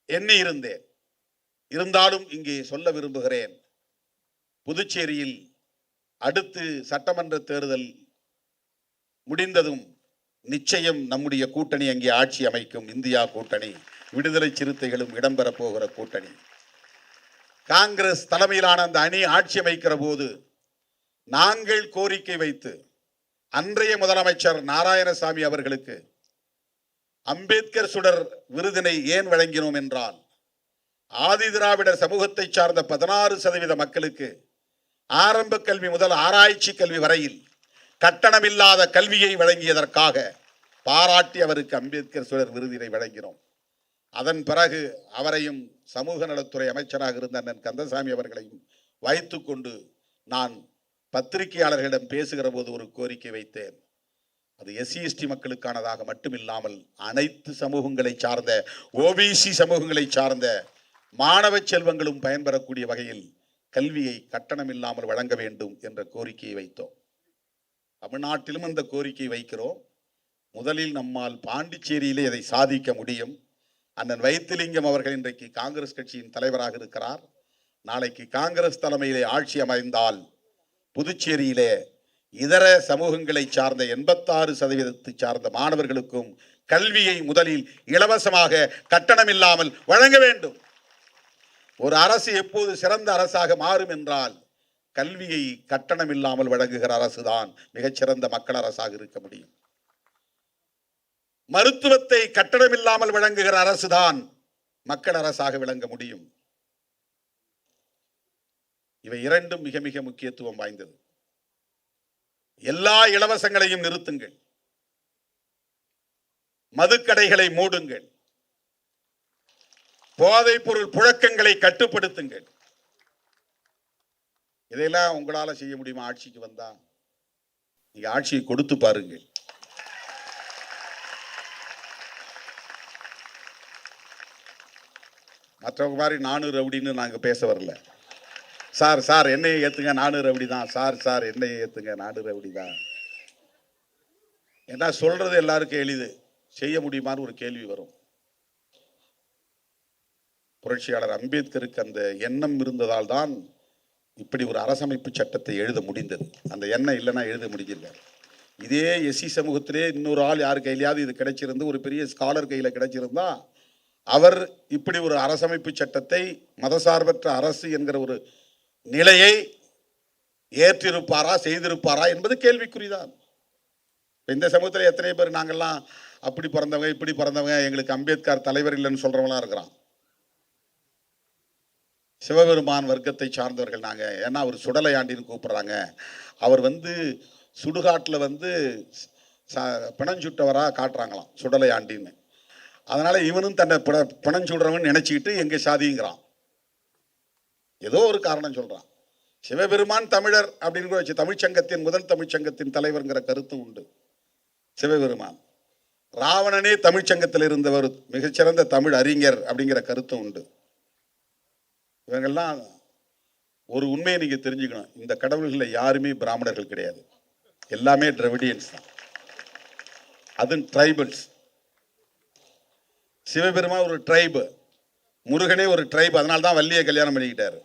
எண்ணி இருந்தேன். இருந்தாலும் இங்கே சொல்ல விரும்புகிறேன். புதுச்சேரியில் அடுத்து சட்டமன்ற தேர்தல் முடிந்ததும் நிச்சயம் நம்முடைய கூட்டணி அங்கே ஆட்சி அமைக்கும். இந்தியா கூட்டணி, விடுதலை சிறுத்தைகளும் இடம்பெற போகிற கூட்டணி. காங்கிரஸ் தலைமையிலான அந்த அணி ஆட்சி அமைக்கிற போது நாங்கள் கோரிக்கை வைத்து அன்றைய முதலமைச்சர் நாராயணசாமி அவர்களுக்கு அம்பேத்கர் சுடர் விருதினை ஏன் வழங்கினோம் என்றால், ஆதி திராவிடர் சமூகத்தை சார்ந்த 16% மக்களுக்கு ஆரம்ப கல்வி முதல் ஆராய்ச்சி கல்வி வரையில் கட்டணமில்லாத கல்வியை வழங்கியதற்காக பாராட்டி அவருக்கு அம்பேத்கர் சுடர் விருதினை வழங்கினோம். அதன் பிறகு அவரையும் சமூக நலத்துறை அமைச்சராக இருந்த அண்ணன் கந்தசாமி அவர்களையும் வைத்துக்கொண்டு நான் பத்திரிகையாளர்களிடம் பேசுகிற போது ஒரு கோரிக்கை வைத்தேன். அது SC/ST மக்களுக்கானதாக மட்டுமில்லாமல் அனைத்து சமூகங்களை சார்ந்த, OBC சமூகங்களை சார்ந்த மாணவ செல்வங்களும் பயன்பெறக்கூடிய வகையில் கல்வியை கட்டணம் இல்லாமல் வழங்க வேண்டும் என்ற கோரிக்கையை வைத்தோம். தமிழ்நாட்டிலும் அந்த கோரிக்கை வைக்கிறோம். முதலில் நம்மால் பாண்டிச்சேரியிலே அதை சாதிக்க முடியும். அண்ணன் வைத்திலிங்கம் அவர்கள் இன்றைக்கு காங்கிரஸ் கட்சியின் தலைவராக இருக்கிறார். நாளைக்கு காங்கிரஸ் தலைமையிலே ஆட்சி அமைந்தால் புதுச்சேரியிலே இதர சமூகங்களை சார்ந்த 86% சார்ந்த மாணவர்களுக்கும் கல்வியை முதலில் இலவசமாக கட்டணம் இல்லாமல் வழங்க வேண்டும். ஒரு அரசு எப்போது சிறந்த அரசாக மாறும் என்றால் கல்வியை கட்டணம் இல்லாமல் வழங்குகிற அரசுதான் மிகச்சிறந்த மக்கள் அரசாக இருக்க முடியும். மருத்துவத்தை கட்டணம் இல்லாமல் வழங்குகிற அரசுதான் மக்கள் அரசாக விளங்க முடியும். இவை இரண்டும் மிக மிக முக்கியத்துவம் வாய்ந்தது. எல்லா இலவசங்களையும் நிறுத்துங்கள், மதுக்கடைகளை மூடுங்கள், போதைப் பொருள் புழக்கங்களை கட்டுப்படுத்துங்கள். இதையெல்லாம் உங்களால செய்ய முடியுமா? ஆட்சிக்கு வந்தா நீங்க ஆட்சியை கொடுத்து பாருங்கள். மற்றவங்க மாதிரி நானூறு ரவுடின்னு நாங்க பேச வரல. சார் என்னையை ஏத்துங்க, நானூறு ரவுடி தான். சார் என்னையை ஏத்துங்க, நானூறு ரவுடி தான். ஏன்னா சொல்றது எல்லாருக்கும் எளிது, செய்ய முடியுமான்னு ஒரு கேள்வி வரும். புரட்சியாளர் அம்பேத்கருக்கு அந்த எண்ணம் இருந்ததால் தான் இப்படி ஒரு அரசமைப்பு சட்டத்தை எழுத முடிந்தது. அந்த எண்ணம் இல்லைன்னா எழுத முடியல. இதே எஸ்சி சமூகத்திலே இன்னொரு ஆள் யார் கையிலையாவது இது கிடைச்சிருந்து, ஒரு பெரிய ஸ்காலர் கையில் கிடைச்சிருந்தா, அவர் இப்படி ஒரு அரசமைப்பு சட்டத்தை, மதசார்பற்ற அரசு என்கிற ஒரு நிலையை ஏற்றிருப்பாரா, செய்திருப்பாரா என்பது கேள்விக்குறிதான். இந்த சமூகத்தில் எத்தனை பேர் நாங்கள்லாம் அப்படி பிறந்தவங்க, இப்படி பிறந்தவங்க, எங்களுக்கு அம்பேத்கர் தலைவர் இல்லைன்னு சொல்றவங்களாம் இருக்கிறான். சிவபெருமான் வர்க்கத்தை சார்ந்தவர்கள் நாங்க. ஏன்னா அவர் சுடலையாண்டின்னு கூப்பிடுறாங்க. அவர் சுடுகாட்டில் பிணஞ்சுட்டவரா காட்டுறாங்களாம், சுடலையாண்டின்னு. அதனால இவனும் தன்னை பிணஞ்சுடுறவன் நினைச்சுக்கிட்டு எங்க சாதிங்கிறான். ஏதோ ஒரு காரணம் சொல்றான். சிவபெருமான் தமிழர் அப்படின்னு கூட வச்சு, தமிழ்ச்சங்கத்தின் முதல் தமிழ்ச்சங்கத்தின் தலைவர்ங்கிற கருத்து உண்டு. சிவபெருமான் ராவணனே தமிழ்ச்சங்கத்தில் இருந்தவர், மிகச்சிறந்த தமிழ் அறிஞர் அப்படிங்கிற கருத்து உண்டு. இவங்கெல்லாம் ஒரு உண்மையை நீங்க தெரிஞ்சுக்கணும். இந்த கடவுள்களில் யாருமே பிராமணர்கள் கிடையாது, எல்லாமே டிராவிடியன்ஸ் தான், அது ட்ரைபல்ஸ். சிவபெருமான் ஒரு ட்ரைபு, முருகனே ஒரு ட்ரைபு. அதனால தான் வள்ளியை கல்யாணம் பண்ணிக்கிட்டாரு.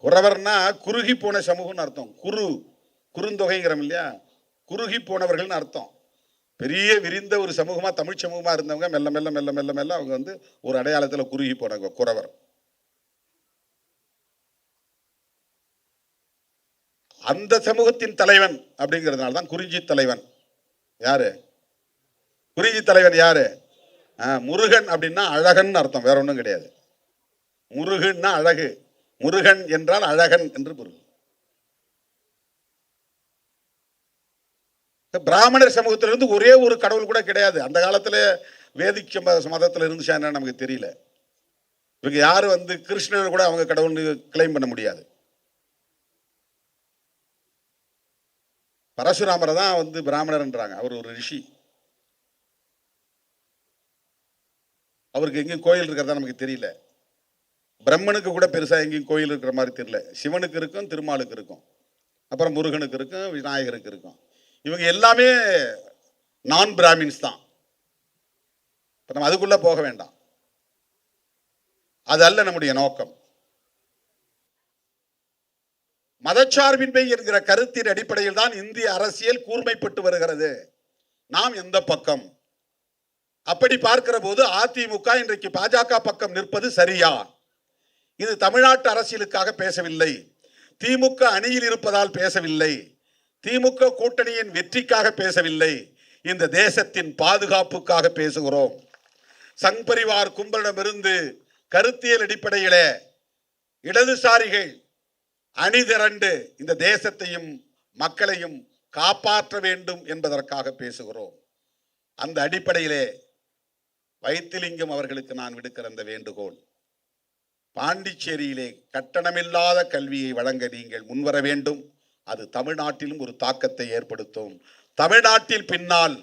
குறவர்னா குறுகி போன சமூகம்னு அர்த்தம். குறுந்தொகைங்கிறோம் இல்லையா, குறுகி போனவர்கள்னு அர்த்தம். பெரிய விரிந்த ஒரு சமூகமா, தமிழ் சமூகமா இருந்தவங்க மெல்ல மெல்ல மெல்ல மெல்ல மெல்ல அவங்க ஒரு அடையாளத்தில் குறுகி போனவங்க குறவர். அந்த சமூகத்தின் தலைவன் அப்படிங்கிறதுனால தான் குறிஞ்சி தலைவன். யாரு குறிஞ்சி தலைவன்? யாரு? முருகன் அப்படின்னா அழகன் அர்த்தம், வேற ஒன்றும் கிடையாது. முருகன்னா அழகு, முருகன் என்றால் அழகன் என்று பொருள். பிராமணர் சமூகத்திலிருந்து ஒரே ஒரு கடவுள் கூட கிடையாது. அந்த காலத்துல வேதிக் மதத்தில் இருந்துச்சா என்ன நமக்கு தெரியல. இவங்க யாரு கிருஷ்ணன் கூட அவங்க கடவுள் கிளைம் பண்ண முடியாது. பரசுராமரை தான் பிராமணர்ன்றாங்க. அவர் ஒரு ரிஷி. அவருக்கு எங்கேயும் கோயில் இருக்கிறதா நமக்கு தெரியல. பிரம்மனுக்கு கூட பெருசா எங்கேயும் கோயில் இருக்கிற மாதிரி தெரியல. சிவனுக்கு இருக்கும், திருமாலுக்கு இருக்கும், அப்புறம் முருகனுக்கு இருக்கும், விநாயகருக்கு இருக்கும். இவங்க எல்லாமே நான் பிராமின்ஸ் தான். நம்ம அதுக்குள்ள போக வேண்டாம், அது அல்ல நம்முடைய நோக்கம். மதச்சார்பின்மை என்கிற கருத்தின் அடிப்படையில் தான் இந்திய அரசியல் கூர்மைப்பட்டு வருகிறது. நாம் எந்த பக்கம்? அப்படி பார்க்கிற போது அதிமுக இன்றைக்கு பாஜக பக்கம் நிற்பது சரியா? இது தமிழ்நாட்டு அரசியலுக்காக பேசவில்லை, திமுக அணியில் இருப்பதால் பேசவில்லை, திமுக கூட்டணியின் வெற்றிக்காக பேசவில்லை, இந்த தேசத்தின் பாதுகாப்புக்காக பேசுகிறோம். சங் பரிவார் கும்பலிடமிருந்து கருத்தியல் அடிப்படையிலே இடதுசாரிகள் அணிதிரண்டு இந்த தேசத்தையும் மக்களையும் காப்பாற்ற வேண்டும் என்பதற்காக பேசுகிறோம். அந்த அடிப்படையிலே வைத்திலிங்கம் அவர்களுக்கு நான் விடுக்கிற அந்த வேண்டுகோள், பாண்டிச்சேரியிலே கட்டணமில்லாத கல்வியை வழங்க நீங்கள் முன்வர வேண்டும். அது தமிழ்நாட்டிலும் ஒரு தாக்கத்தை ஏற்படுத்தும். தமிழ்நாட்டில் பின்னால்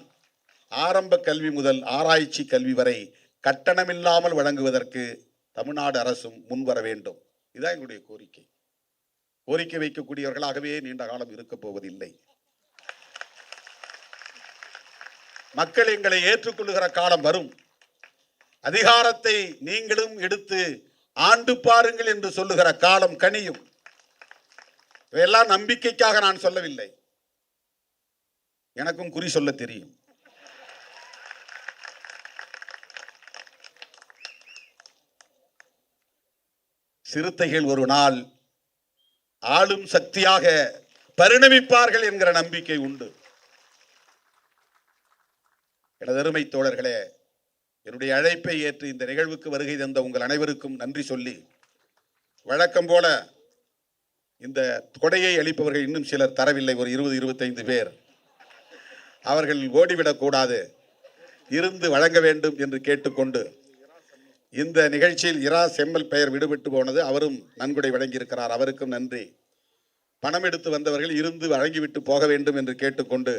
ஆரம்ப கல்வி முதல் ஆராய்ச்சி கல்வி வரை கட்டணமில்லாமல் வழங்குவதற்கு தமிழ்நாடு அரசும் முன்வர வேண்டும். இதுதான் எங்களுடைய கோரிக்கை. கோரிக்கை வைக்கக்கூடியவர்களாகவே நீண்ட காலம் இருக்க போவதில்லை. மக்கள் எங்களை ஏற்றுக்கொள்ளுகிற காலம் வரும். அதிகாரத்தை நீங்களும் எடுத்து ஆண்டு பாருங்கள் என்று சொல்லுகிற காலம் கனியும். இவையெல்லாம் நம்பிக்கைக்காக நான் சொல்லவில்லை, எனக்கும் குறி சொல்ல தெரியும். சிறுத்தைகள் ஒரு நாள் ஆளும் சக்தியாக பரிணமிப்பார்கள் என்கிற நம்பிக்கை உண்டு. எனதருமை தோழர்களே, என்னுடைய அழைப்பை ஏற்று இந்த நிகழ்வுக்கு வருகை தந்த உங்கள் அனைவருக்கும் நன்றி சொல்லி, வழக்கம் போல இந்த கொடையை அளிப்பவர்கள் இன்னும் சிலர் தரவில்லை, ஒரு 20-25 பேர். அவர்கள் ஓடிவிடக்கூடாது, இருந்து வழங்க வேண்டும் என்று கேட்டுக்கொண்டு, இந்த நிகழ்ச்சியில் இரா செம்மல் பெயர் விடுபட்டு போனது, அவரும் நன்கொடை வழங்கியிருக்கிறார், அவருக்கும் நன்றி. பணம் எடுத்து வந்தவர்கள் இருந்து வழங்கிவிட்டு போக வேண்டும் என்று கேட்டுக்கொண்டு,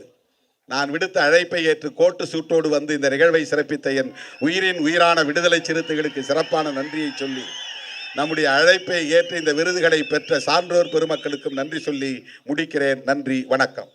நான் விடுத்த அழைப்பை ஏற்று கோட்டு சூட்டோடு வந்து இந்த நிகழ்வை சிறப்பித்த என் உயிரின் உயிரான விடுதலை சிறுத்தைகளுக்கு சிறப்பான நன்றியை சொல்லி, நம்முடைய அழைப்பை ஏற்று இந்த விருதுகளை பெற்ற சான்றோர் பெருமக்களுக்கும் நன்றி சொல்லி முடிக்கிறேன். நன்றி, வணக்கம்.